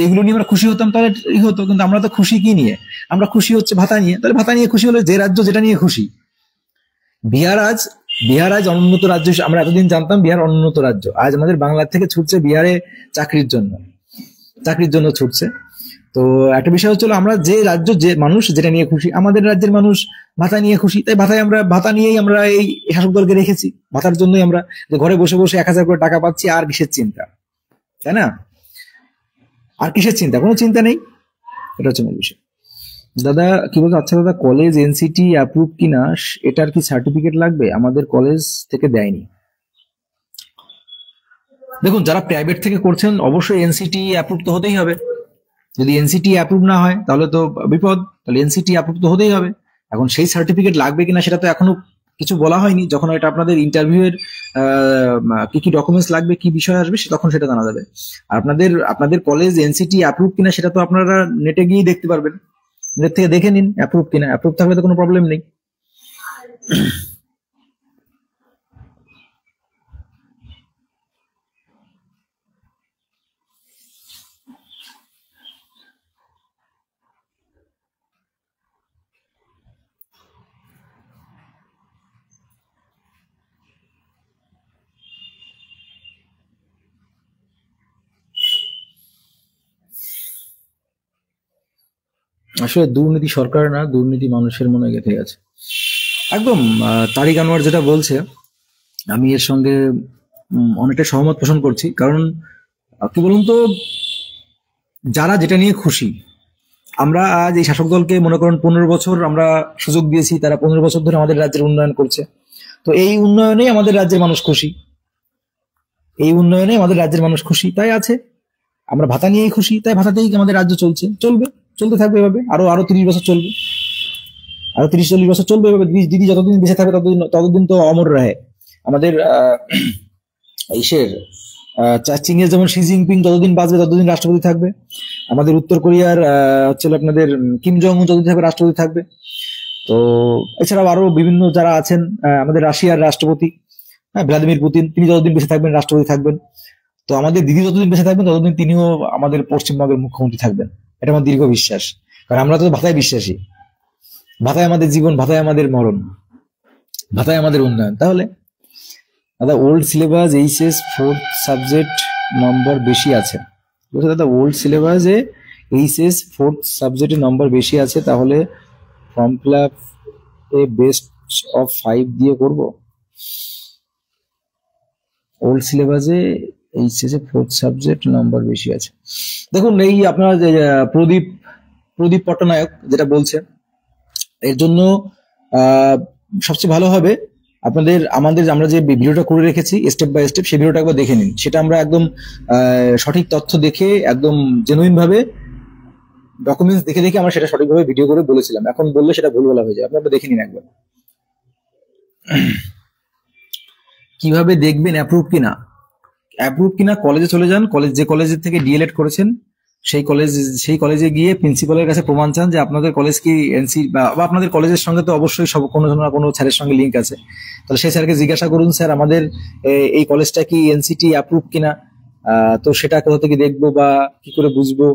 এগুলো নিয়ে আমরা খুশি হতাম, তাহলে হতো। কিন্তু আমরা তো খুশি কি নিয়ে? আমরা খুশি হচ্ছে ভাতা নিয়ে। তাহলে ভাতা নিয়ে খুশি হলে যে রাজ্য যেটা নিয়ে খুশি। বিহার আজ অনুন্নত রাজ্য। আমরা এতদিন জানতাম বিহার অনুন্নত রাজ্য, আজ আমাদের বাংলা থেকে ছুটছে বিহারে চাকরির জন্য ছুটছে। তো একটা বিষয় হচ্ছিল, আমরা যে রাজ্য যে মানুষ যেটা নিয়ে খুশি, আমাদের রাজ্যের মানুষ ভাতা নিয়ে খুশি, তাই ভাতা নিয়েই আমরা এই শাসক দলকে রেখেছি। ভাতার জন্যই আমরা ঘরে বসে বসে 1000 করে টাকা পাচ্ছি, আর কিসের চিন্তা, তাই না? আর কিসের চিন্তা? কোনো চিন্তা নেই। এটা হচ্ছে মূল বিষয়। দাদা কি বলতো, আচ্ছা দাদা, কলেজ এনসিটি অ্যাপ্রুভ কিনা, এটার কি সার্টিফিকেট লাগবে? আমাদের কলেজ থেকে দেয়নি। দেখুন, যারা প্রাইভেট থেকে করছেন অবশ্যই এনসিটি অ্যাপ্রুভ তো হতেই হবে। যদি এনসিটি অ্যাপ্রুভ না হয় তাহলে তো বিপদ। তাহলে এনসিটি অ্যাপ্রুভ তো হতেই হবে। এখন সেই সার্টিফিকেট লাগবে কিনা সেটা তো এখনো কিছু বলা হয়নি। যখন এটা আপনাদের ইন্টারভিউ এর কি কি ডকুমেন্টস লাগবে, কি বিষয় আসবে, তখন সেটা জানা যাবে। আর আপনাদের কলেজ এনসিটি অ্যাপ্রুভ কিনা সেটা তো আপনারা নেটে গিয়েই দেখতে পারবেন। নেট থেকে দেখে নিন অ্যাপ্রুভ কিনা। অ্যাপ্রুভ থাকলে তো কোনো প্রবলেম নেই। আসলে দুর্নীতি সরকার না, দুর্নীতি মানুষের মনে গেঁথে আছে একদম। তারিক আনোয়ার যেটা বলছে, আমি এর সঙ্গে অনেকটা সহমত পোষণ করছি। কারণ কি বলুন তো, যারা যেটা নিয়ে খুশি, আমরা আজ এই শাসক দলকে মনে করেন 15 বছর আমরা সুযোগ দিয়েছি, তারা 15 বছর ধরে আমাদের রাজ্যের উন্নয়ন করছে। তো এই উন্নয়নেই আমাদের রাজ্যের মানুষ খুশি, তাই আছে। আমরা ভাতা নিয়েই খুশি, তাই ভাতাতেই আমাদের রাজ্য চলতে থাকবে এভাবে। আরো 30 বছর চলবে, আরো 30-40 বছর চলবে এভাবে। দিদি যতদিন বেঁচে থাকবে ততদিন তো অমর রাহে। আমাদের চীনের যেমন শি জিনপিং যতদিন বাঁচবে ততদিন রাষ্ট্রপতি থাকবে। আমাদের উত্তর কোরিয়ার হচ্ছে আপনাদের কিম জং উন যতদিন থাকবে রাষ্ট্রপতি থাকবে। তো এছাড়াও আরো বিভিন্ন যারা আছেন, আমাদের রাশিয়ার রাষ্ট্রপতি ভ্লাদিমির পুতিন, তিনি যতদিন বেঁচে থাকবেন রাষ্ট্রপতি থাকবেন। তো আমাদের দিদি যতদিন বেঁচে থাকবেন ততদিন তিনিও আমাদের পশ্চিমবঙ্গের মুখ্যমন্ত্রী থাকবেন। এটা আমার দীর্ঘ বিশ্বাস। কারণ আমরা তো ভাতায় বিশ্বাসী। ভাতায় আমাদের জীবন, ভাতায় আমাদের মরণ, ভাতায় আমাদের উন্নয়ন। তাহলে দাদা, old syllabus HS 4th subject number বেশি আছে। বলছে দাদা, ওল্ড সিলেবাসে এইচএস 4th সাবজেক্টের নম্বর বেশি আছে, তাহলে form fill up best of 5 দিয়ে করব? ওল্ড সিলেবাসে এইচএস 4th সাবজেক্ট নম্বর বেশি আছে। দেখুন, এই আপনার প্রদীপ পট্টনায়ক যেটা বলছে, এর জন্য সবচেয়ে ভালো হবে আমরা যে ভিডিওটা করে রেখেছি স্টেপ বাই স্টেপ, সেই ভিডিওটা একবার দেখে নিন। সেটা আমরা একদম সঠিক তথ্য দেখে, একদম জেনুইন ভাবে ডকুমেন্টস দেখে আমরা সেটা সঠিকভাবে ভিডিও করে বলেছিলাম। এখন বললে সেটা ভুল বলা হয়ে যায়। আপনারা দেখে নিন একবার। কিভাবে দেখবেন অ্যাপ্রুভ কিনা? কলেজে চলে যান। যে কলেজের থেকে ডিএলএড করেছেন সেই কলেজে গিয়ে প্রিন্সিপালের কাছে প্রমাণ চান যে আপনাদের কলেজ কি এনসি বা আপনাদের কলেজের সঙ্গে তো অবশ্যই সব কোনো না কোনো স্যারের সঙ্গে লিঙ্ক আছে। তাহলে সেই স্যারকে জিজ্ঞাসা করুন, স্যার আমাদের এই কলেজটা কি এনসিটি অ্যাপ্রুভ কিনা, তো সেটা কোথা থেকে দেখবো বা কি করে বুঝবো।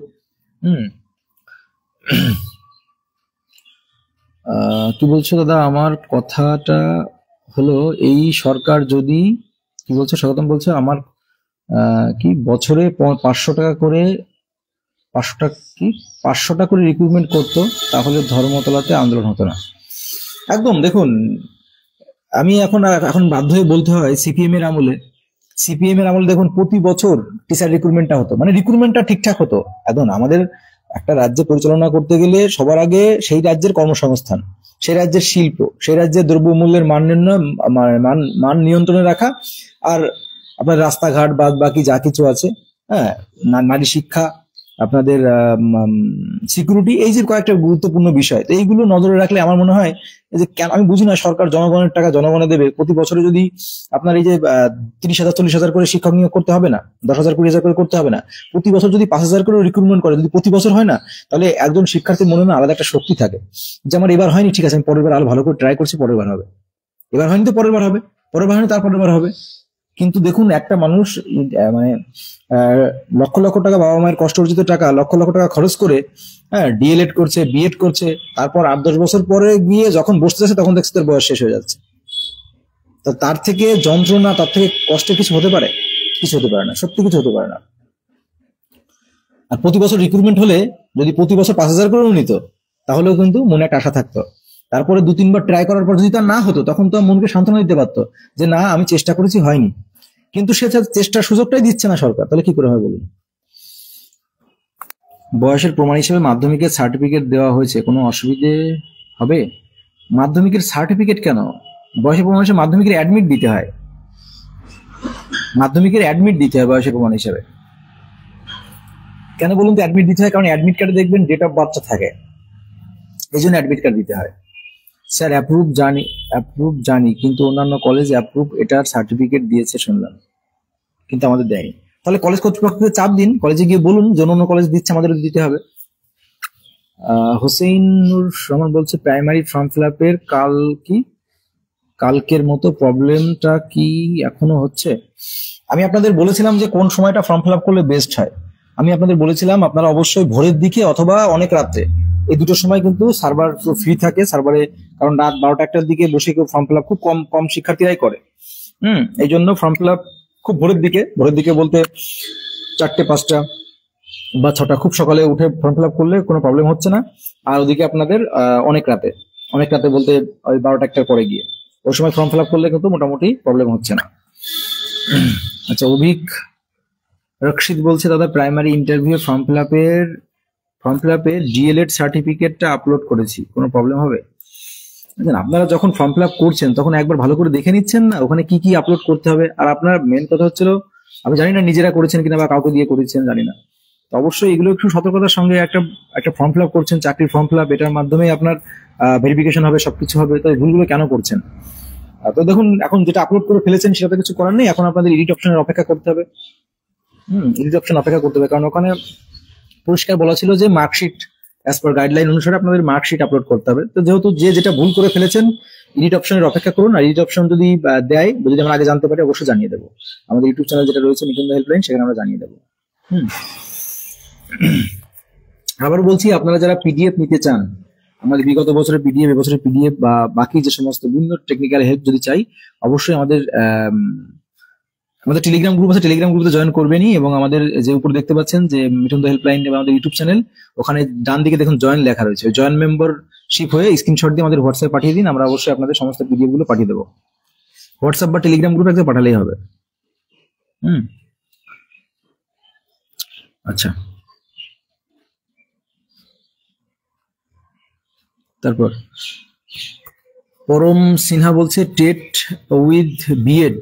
কি বলছো দাদা? আমার কথাটা হলো এই সরকার যদি, কি বলছো স্বাগতম বলছো, আমার কি বছরে 500 টাকা করে 500 টাকা করে রিক্রুটমেন্ট করতো, তাহলে ধর্মতলাতে আন্দোলন হতো না। একদম দেখুন, আমি এখন বাধ্য হয়ে বলতে হয় সিপিএম এর আমলে দেখুন প্রতি বছর টিচার রিক্রুটমেন্টটা হতো, মানে রিক্রুটমেন্টটা ঠিকঠাক হতো। একদম আমাদের একটা রাজ্য পরিচালনা করতে গেলে সবার আগে সেই রাজ্যের কর্মসংস্থান, সেই রাজ্যের শিল্প, সেই রাজ্যের দ্রব্যমূল্যের মান নির্ণয়, মান নিয়ন্ত্রণে রাখা, আর আপনার রাস্তাঘাট বাদ বাকি যা কিছু আছে, হ্যাঁ, নারী শিক্ষা, আপনাদের সিকিউরিটি, এই যে কয়েকটা গুরুত্বপূর্ণ বিষয়, তো এইগুলো নজরে রাখলে আমার মনে হয় যে আমি বুঝি না সরকার জনগণের টাকা জনগণে দেবে, প্রতি বছরে যদি আপনার এই যে 30,000 40,000 করে শিক্ষক নিয়োগ করতে হবে না, 10,000 20,000 করে করতে হবে না, প্রতি বছর যদি 5,000 করে রিক্রুটমেন্ট করে, যদি প্রতি বছর হয় না, তাহলে একজন শিক্ষার্থীর মনে না আলাদা একটা শক্তি থাকে যে আমার এবার হয়নি, ঠিক আছে আমি পরের বার আরো ভালো করে ট্রাই করছি, পরের বার হবে, এবার হয়নি তো পরের বার হবে, পরের বার হয়নি তারপরের বার হবে। কিন্তু দেখুন একটা মানুষ মানে লক্ষ লক্ষ টাকা, বাবা মায়ের কষ্ট অর্জিত টাকা লক্ষ লক্ষ টাকা খরচ করে, হ্যাঁ, ডিএলএড করছে, বিএড করছে, তারপর 8-10 বছর পরে গিয়ে যখন বসতে যাচ্ছে তখন দেখছে তার বয়স শেষ হয়ে যাচ্ছে। তো তার থেকে যন্ত্রণা, তার থেকে কষ্টের কিছু হতে পারে? কিছু হতে পারে না, সত্যি কিছু হতে পারে না। আর প্রতি বছর রিক্রুটমেন্ট হলে যদি প্রতি বছর 5,000 করেও নিত, তাহলেও কিন্তু মনে একটা আশা থাকতো। তারপরে 2-3 বার ট্রাই করার পর যদি তার না হতো, তখন তো মনকে সান্ত্বনা দিতে পারতো যে না আমি চেষ্টা করেছি, হয়নি। কিন্তু সে চেষ্টার সুযোগটাই দিচ্ছে না সরকার, তাহলে কি করে হয় বলুন? বয়সের প্রমাণ হিসেবে মাধ্যমিকের সার্টিফিকেট দেওয়া হয়েছে, কোনো অসুবিধে হবে? মাধ্যমিকের সার্টিফিকেট কেন? বয়সের প্রমাণ হিসেবে মাধ্যমিকের অ্যাডমিট দিতে হয়, বয়সের প্রমাণ হিসেবে। কেন বলুন তো অ্যাডমিট দিতে হয়? কারণ অ্যাডমিট কার্ডে দেখবেন ডেট অফ বার্থ থাকে, এই জন্য অ্যাডমিট কার্ড দিতে হয়। স্যার অ্যাপ্রুভ জানি, কিন্তু অন্যান্য কলেজ অ্যাপ্রুভ এটার সার্টিফিকেট দিয়েছে শুনলাম, কিন্তু আমাদের দেয়নি। তাহলে কলেজ কর্তৃপক্ষকে চাপ দিন, কলেজে গিয়ে বলুন যে অন্য কলেজ দিচ্ছে, আমাদের দিতে হবে। হোসেইনুর রহমান বলছে প্রাইমারি ফর্ম ফিল আপের কালকের মতো প্রবলেমটা কি এখনো হচ্ছে? আমি আপনাদের বলেছিলাম যে কোন সময়টা ফর্ম ফিল আপ করলে বেস্ট হয়। আমি আপনাদের বলেছিলাম আপনারা অবশ্যই ভোরের দিকে অথবা অনেক রাত্রে, এই দুটো সময় কিন্তু সার্ভার ফ্রি থাকে সার্ভারে, কারণ রাত 12টা-1টার দিকে বসে কেউ ফর্ম ফিল আপ খুব কম শিক্ষার্থীরাই করে। এই জন্য ফর্ম ফিল আপ খুব ভোরের দিকে বলতে 4টে 5টা বা 6টা, খুব সকালে উঠে ফর্ম ফিল আপ করলে কোনো প্রবলেম হচ্ছে না। আর ওদিকে আপনাদের অনেক রাতে বলতে ওই 12টা-1টার পরে গিয়ে ওই সময় ফর্ম ফিল আপ করলে কিন্তু মোটামুটি প্রবলেম হচ্ছে না। আচ্ছা, অভিক রক্ষিত বলছে দাদা প্রাইমারি ইন্টারভিউ ফর্ম ফিল আপে ডিএলএড সার্টিফিকেটটা আপলোড করেছি, কোনো প্রবলেম হবে? আপনারা যখন ফর্ম ফিল আপ করছেন তখন একবার ভালো করে দেখে নিচ্ছেন না ওখানে কি কি আপলোড করতে হবে? আর আপনার মেন কথা হচ্ছিল, আমি জানি না নিজেরা করেছেন কিনা বা কাউকে দিয়ে করেছেন জানি না, তো অবশ্যই এগুলো একটু সতর্কতার সঙ্গে একটা ফর্ম ফিল আপ করছেন, চাকরির ফর্ম ফিল আপ, এটার মাধ্যমে আপনার ভেরিফিকেশন হবে, সবকিছু হবে, তো ভুলগুলো কেন করছেন? তো দেখুন এখন যেটা আপলোড করে ফেলেছেন সেটা তো কিছু করার নেই, এখন আপনাদের এডিট অপশনের অপেক্ষা করতে হবে। কারণ ওখানে পরিষ্কার বলা ছিল যে মার্কশিট অ্যাজ পার গাইডলাইন অনুসারে আপনাদের মার্কশিট আপলোড করতে হবে। তো যেহেতু যেটা ভুল করে ফেলেছেন, এডিট অপশনের অপেক্ষা করুন, আর এডিট অপশন যদি দেয়, যদি আমরা আগে জানতে পারি অবশ্যই জানিয়ে দেবো। আমাদের ইউটিউব চ্যানেল যেটা রয়েছে নিকুঞ্জ হেল্পলাইন, সেখানে আমরা জানিয়ে দেবো। আবার বলছি, আপনারা যারা পিডিএফ নিতে চান, আমাদের বিগত বছরের পিডিএফ, এবছরের পিডিএফ বা বাকি যে সমস্ত বিভিন্ন টেকনিক্যাল হেল্প যদি চাই, অবশ্যই আমাদের টেলিগ্রাম গ্রুপ আছে, টেলিগ্রাম গ্রুপে জয়েন করবেনই। এবং আমাদের যে উপরে দেখতে পাচ্ছেন যে মিঠুন হেল্পলাইন এবং আমাদের ইউটিউব চ্যানেল, ওখানে ডান দিকে দেখুন জয়েন লেখা রয়েছে, জয়েন মেম্বারশিপ হয়ে স্ক্রিনশট দিয়ে আমাদের হোয়াটসঅ্যাপ পাঠিয়ে দিন, আমরা অবশ্যই আপনাদের সমস্ত পিডিএফ গুলো পাঠিয়ে দেবো। হোয়াটসঅ্যাপ বা টেলিগ্রাম গ্রুপে একদম পাঠালেই হবে। আচ্ছা, তারপর পরম সিনহা বলছে টেট উইথ বিএড।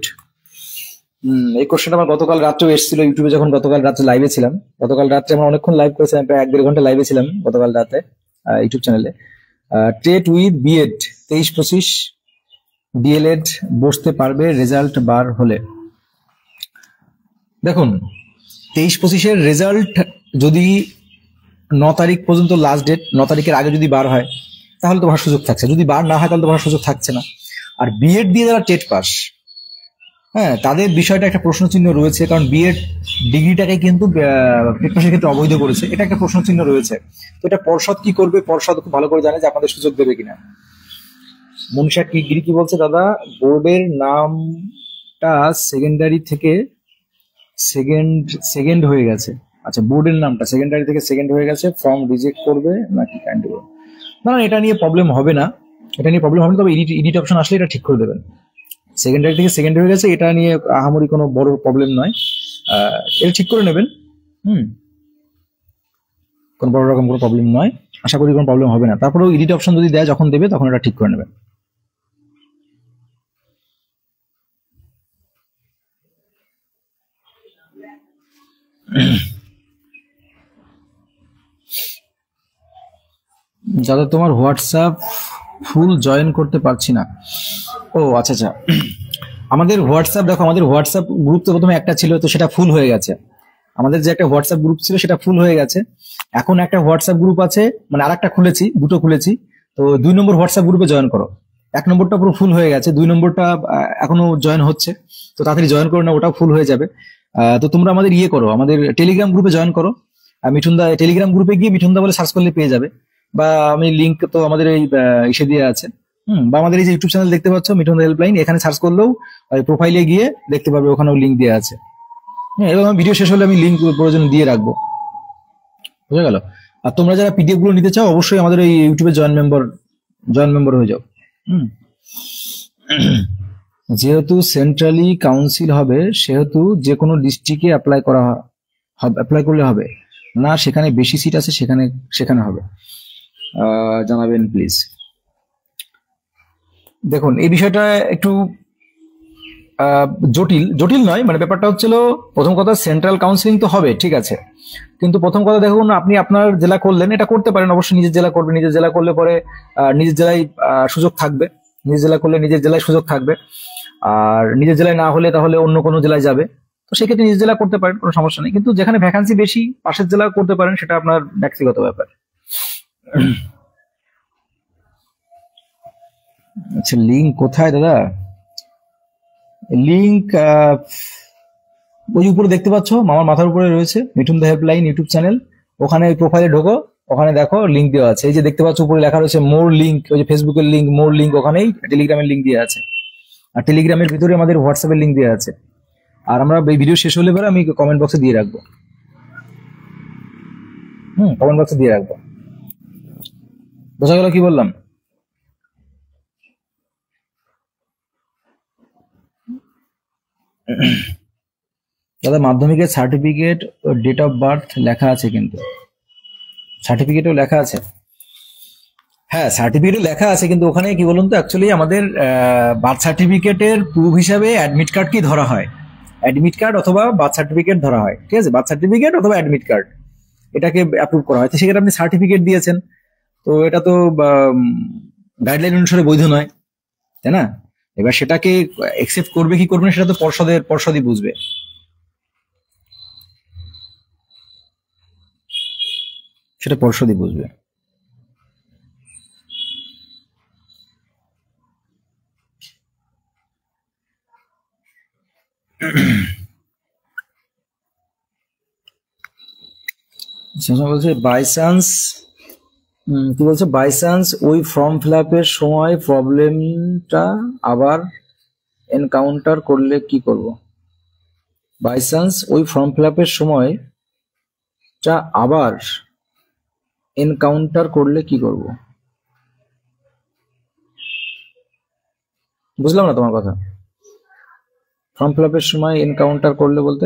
এই কোশ্চেনটা আমার গতকাল রাত্রেও এসেছিল ইউটিউবে, যখন গতকাল রাত্রে লাইভে ছিলাম। গতকাল রাত্রে আমরা অনেকক্ষণ লাইভ করেছিলাম, প্রায় 1-1.5 ঘন্টা লাইভে ছিলাম গতকাল রাতে ইউটিউব চ্যানেলে। টেট উইথ বিএড 23-25 ডিএলএড বসতে পারবে রেজাল্ট বার হলে? দেখুন 23-25-এর রেজাল্ট যদি 9 তারিখ পর্যন্ত লাস্ট ডেট, 9 তারিখের আগে যদি বার হয় তাহলে তো ভরার সুযোগ থাকছে, যদি বার না হয় তাহলে তো ভরার সুযোগ থাকছে না। আর বিএড দিয়ে যারা টেট পাস, হ্যাঁ, তাদের বিষয়টা একটা প্রশ্নচিহ্ন রয়েছে, কারণ বিএড ডিগ্রিটাকে কিন্তু টেট পাসের ক্ষেত্রে অবৈধ করেছে, এটা একটা প্রশ্নচিহ্ন রয়েছে। তো এটা পর্ষদ কি করবে, পর্ষদ খুব ভালো করে জানে যে আপনাদের সুযোগ দেবে কিনা। মনীষা কি গিরি কি বলছে, দাদা বোর্ডের নামটা সেকেন্ডারি থেকে সেকেন্ড হয়ে গেছে। আচ্ছা, বোর্ডের নামটা সেকেন্ডারি থেকে সেকেন্ড হয়ে গেছে, ফর্ম রিজেক্ট করবে নাকি কাইন্ড করবে? না, এটা নিয়ে প্রবলেম হবে না, এটা নিয়ে প্রবলেম হবে না, তবে এডিট অপশন আসলে এটা ঠিক করে দেবেন। সেকেন্ডারি থেকে সেকেন্ড হয়ে গেছে, এটা নিয়ে আহামরি কোনো বড় প্রবলেম নয়, এটা ঠিক করে নেবেন। কোনো বড় রকম কোনো প্রবলেম নয়, আশা করি কোনো প্রবলেম হবে না। তারপরেও এডিট অপশন যদি দেয় যখন দেবে তখন এটা ঠিক করে নেবেন। দাদা তোমার হোয়াটসঅ্যাপ ফুল জয়েন করতে পারছি না। ও আচ্ছা আচ্ছা, আমাদের হোয়াটসঅ্যাপ দেখো, আমাদের হোয়াটসঅ্যাপ গ্রুপ তো প্রথমে একটা ছিল, তো সেটা ফুল হয়ে গেছে। আমাদের যে একটা হোয়াটসঅ্যাপ গ্রুপ ছিল সেটা ফুল হয়ে গেছে। এখন একটা হোয়াটসঅ্যাপ গ্রুপ আছে, মানে আরেকটা খুলেছি, দুটো খুলেছি। তো 2 নম্বর হোয়াটসঅ্যাপ গ্রুপে জয়েন করো। 1 নম্বরটা পুরো ফুল হয়ে গেছে, 2 নম্বরটা এখনো জয়েন হচ্ছে, তো তাড়াতাড়ি জয়েন করো না, ওটাও ফুল হয়ে যাবে। তো তোমরা আমাদের ইয়ে করো, আমাদের টেলিগ্রাম গ্রুপে জয়েন করো। মিঠুনদা টেলিগ্রাম গ্রুপে গিয়ে মিঠুনদা বলে সার্চ করলে পেয়ে যাবে, বা আমি লিঙ্ক তো আমাদের এই ইসে দিয়ে আছে, বা আমাদের এই যে ইউটিউব চ্যানেল দেখতে পাচ্ছ মিঠুনদা হেল্পলাইন, এখানে সার্চ করলেও প্রোফাইলে গিয়ে দেখতে পাবে, ওখানেও লিঙ্ক দেওয়া আছে। হ্যাঁ, এবং ভিডিও শেষ হলে আমি লিঙ্ক প্রয়োজন দিয়ে রাখবো, বুঝা গেল। আর তোমরা যারা পিডিএফ গুলো নিতে চাও অবশ্যই আমাদের এই ইউটিউবে জয়েন মেম্বার হয়ে যাও। যেহেতু সেন্ট্রালি কাউন্সিল হবে সেহেতু যে কোনো ডিস্ট্রিক্টে অ্যাপ্লাই করলে হবে না, সেখানে বেশি সিট আছে সেখানে হবে, জানাবেন প্লিজ। দেখুন এই বিষয়টা একটু জটিল নয়, মানে ব্যাপারটা হচ্ছিল, প্রথম কথা সেন্ট্রাল কাউন্সিলিং তো হবে, ঠিক আছে, কিন্তু প্রথম কথা দেখুন, আপনি আপনার জেলা করলেন, এটা করতে পারেন অবশ্যই, নিজের জেলা করবেন, নিজের জেলা করলে পরে নিজের জেলায় সুযোগ থাকবে, নিজের জেলা করলে নিজের জেলায় সুযোগ থাকবে, আর নিজের জেলায় না হলে তাহলে অন্য কোনো জেলায় যাবে, তো সেক্ষেত্রে নিজের জেলা করতে পারেন, কোনো সমস্যা নেই, কিন্তু যেখানে ভ্যাকান্সি বেশি পাশের জেলা করতে পারেন, সেটা আপনার ব্যক্তিগত ব্যাপার। আচ্ছা, লিঙ্ক কোথায় দাদা? লিঙ্ক ওই উপরে দেখতে পাচ্ছ, আমার মাথার উপরে রয়েছে মিঠুন দা হেল্পলাইন ইউটিউব চ্যানেল, ওখানে প্রোফাইলে ঢোকো, ওখানে দেখো লিঙ্ক দেওয়া আছে, এই যে দেখতে পাচ্ছ উপরে লেখা রয়েছে মোর লিঙ্ক, ওই যে ফেসবুকের লিঙ্ক, মোর লিঙ্ক, ওখানেই টেলিগ্রামের লিঙ্ক দেওয়া আছে, আর টেলিগ্রামের ভিতরে আমাদের হোয়াটসঅ্যাপের লিঙ্ক দেওয়া আছে। আর আমরা এই ভিডিও শেষ হলে পরে আমি কমেন্ট বক্সে দিয়ে রাখবো, কমেন্ট বক্সে দিয়ে রাখবো। বোঝা গেল কি বললাম? দাদা মাধ্যমিকের সার্টিফিকেট ও ডেট অফ বার্থ লেখা আছে, কিন্তু সার্টিফিকেটও লেখা আছে, হ্যাঁ সার্টিফিকেটও লেখা আছে, কিন্তু ওখানে কি বলুন তো, অ্যাকচুয়ালি আমাদের বার্থ সার্টিফিকেটের প্রুফ হিসাবে অ্যাডমিট কার্ড কি ধরা হয়, অ্যাডমিট কার্ড অথবা বার্থ সার্টিফিকেট ধরা হয়, ঠিক আছে, বার্থ সার্টিফিকেট অথবা অ্যাডমিট কার্ড, এটাকে অ্যাপ্রুভ করা হয়। তো সেক্ষেত্রে আপনি সার্টিফিকেট দিয়েছেন, তো এটা তো গাইডলাইন অনুসারে বৈধ নয়, তাই না? এবার সেটাকে একসেপ্ট করবে কি করবে না সেটা তো পর্ষদই বুঝবে। সেটা পর্ষদই বুঝবে। বলছে বাই চান্স, কি বলছে, বাই চান্স ওই ফর্ম ফিল আপের সময় প্রবলেমটা আবার এনকাউন্টার করলে কি করব? বাই চান্স ওই ফর্ম ফিল আপের সময়টা আবার এনকাউন্টার করলে কি করব? বুঝলাম না তোমার কথা। ফর্ম ফিল আপের সময় এনকাউন্টার করলে বলতে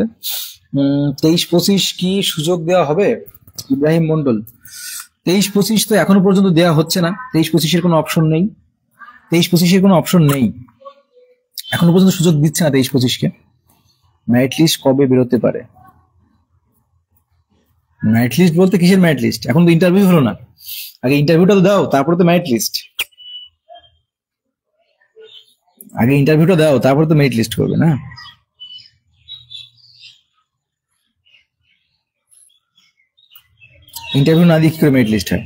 23-25 কি সুযোগ দেওয়া হবে? ইব্রাহিম মন্ডল, 23-25 তো এখনো পর্যন্ত দেওয়া হচ্ছে না, 23-25-এর কোনো অপশন নেই, 23-25-এর কোনো অপশন নেই, এখনো পর্যন্ত সুযোগ দিচ্ছে না 23-25-কে। মেরিট লিস্ট কবে বেরোতে পারে? মেরিট লিস্ট বলতে কিসের মেরিট লিস্ট? এখন তো ইন্টারভিউ হলো না, আগে ইন্টারভিউটা তো দাও, তারপরে তো মেরিট লিস্ট, আগে ইন্টারভিউটা দাও তারপরে তো মেরিট লিস্ট করবে না। ইন্টারভিউ না দিয়ে কি করে মেরিট লিস্ট হয়?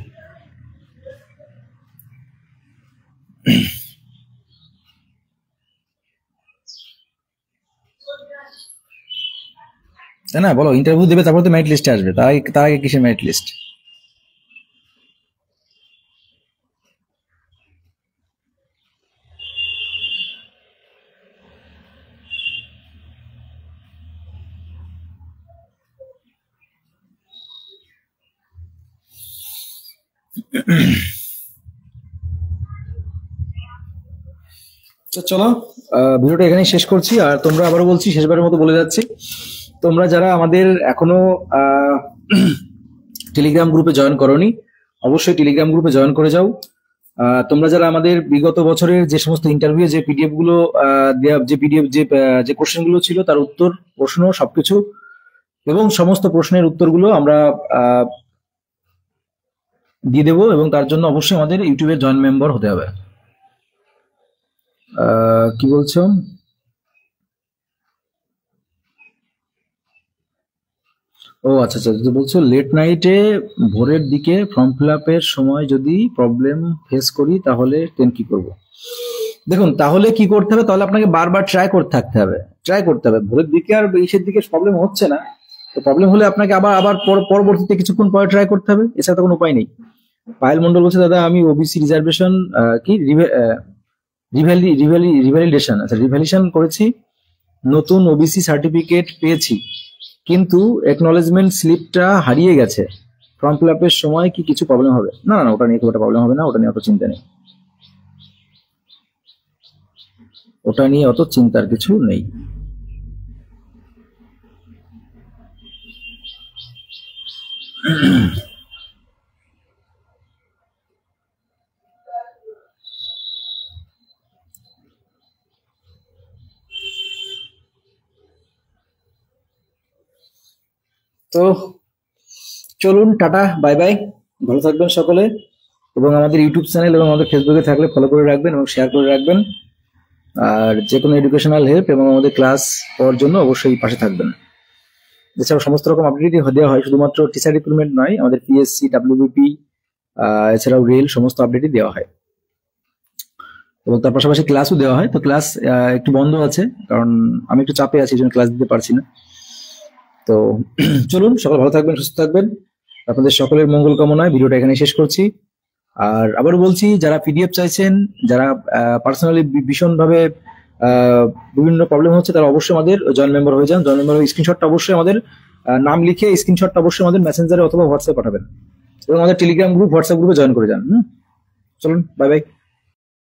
তাই না, বলো। ইন্টারভিউ দেবে, তারপর তো মেরিট লিস্টে আসবে, তার আগে কিসের মেরিট লিস্ট? তো চলো, ভিডিওটা এখানেই শেষ করছি। আর তোমরা, আবারও বলছি, শেষবারের মতো বলে যাচ্ছি, তোমরা যারা আমাদের এখনো টেলিগ্রাম গ্রুপে জয়েন করোনি, অবশ্যই টেলিগ্রাম গ্রুপে জয়েন করে যাও। তোমরা যারা আমাদের বিগত বছরের যে সমস্ত ইন্টারভিউ, যে পিডিএফ গুলো দেয়া, যে পিডিএফ, যে কোশ্চেন গুলো ছিল তার উত্তর, প্রশ্ন, সবকিছু এবং সমস্ত প্রশ্নের উত্তরগুলো আমরা দিয়ে দেবো, এবং তার জন্য অবশ্যই আমাদের ইউটিউবের জয়েন মেম্বার হতে হবে। কি বলছো? ও আচ্ছা আচ্ছা, যদি বলছো লেট নাইটে, ভোরের দিকে ফর্ম ফিল আপের সময় যদি প্রবলেম ফেস করি তাহলে কি করব? দেখুন, তাহলে কি করতে হবে, তাহলে আপনাকে বারবার ট্রাই করতে থাকতে হবে, ট্রাই করতে হবে। ভোরের দিকে আর ইসের দিকে প্রবলেম হচ্ছে না, তো প্রবলেম হলে আপনাকে আবার আবার পরবর্তীতে কিছুক্ষণ পরে ট্রাই করতে হবে, এছাড়া তো কোনো উপায় নেই। পায়েল মন্ডল বলছে, দাদা আমি ওবিসি রিজার্ভেশন কি রিভ্যালিডেশন, আচ্ছা রিভ্যালিডেশন করেছি, নতুন ওবিসি সার্টিফিকেট পেয়েছি, কিন্তু একনলেজমেন্ট স্লিপটা হারিয়ে গেছে, ফর্ম ফিল আপের সময় কি কিছু প্রবলেম হবে? না না, ওটা নিয়ে খুব একটা প্রবলেম হবে না, ওটা নিয়ে অত চিন্তা নেই, ওটা নিয়ে অত চিন্তার কিছু নেই। তো চলুন, টাটা, বাই বাই, ভালো থাকবেন সকলে, এবং আমাদের ইউটিউব চ্যানেল এবং আমাদের ফেসবুকে থাকলে ফলো করে রাখবেন এবং শেয়ার করে রাখবেন। আর যে কোনো এডুকেশনাল হেল্প এবং আমাদের ক্লাস পাওয়ার জন্য অবশ্যই পাশে থাকবেন। এছাড়াও সমস্ত রকম আপডেটই দেওয়া হয়, শুধুমাত্র টিচার রিক্রুটমেন্ট নয়, আমাদের পিএসসি, ডাব্লিউবিপি, এছাড়াও রেল, সমস্ত আপডেটই দেওয়া হয়, এবং তার পাশাপাশি ক্লাসও দেওয়া হয়। তো ক্লাস একটু বন্ধ আছে, কারণ আমি একটু চাপে আছি, এই জন্য ক্লাস দিতে পারছি না। তো চলুন, সকলে ভালো থাকবেন, সুস্থ থাকবেন, আপনাদের সকলের মঙ্গল কামনায় ভিডিওটা এখানে শেষ করছি। আর আবারও বলছি, যারা পিডিএফ চাইছেন, যারা পার্সোনালি ভীষণভাবে বিভিন্ন প্রবলেম হচ্ছে, তারা অবশ্যই আমাদের জয়েন মেম্বার হয়ে যান। জয়েন মেম্বার হয়ে স্ক্রিনশটটা অবশ্যই আমাদের নাম লিখে স্ক্রিনশটটা অবশ্যই আমাদের মেসেঞ্জারে অথবা হোয়াটসঅ্যাপে পাঠাবেন, এবং আমাদের টেলিগ্রাম গ্রুপ, হোয়াটসঅ্যাপ গ্রুপে জয়েন করে যান। চলুন, বাই বাই।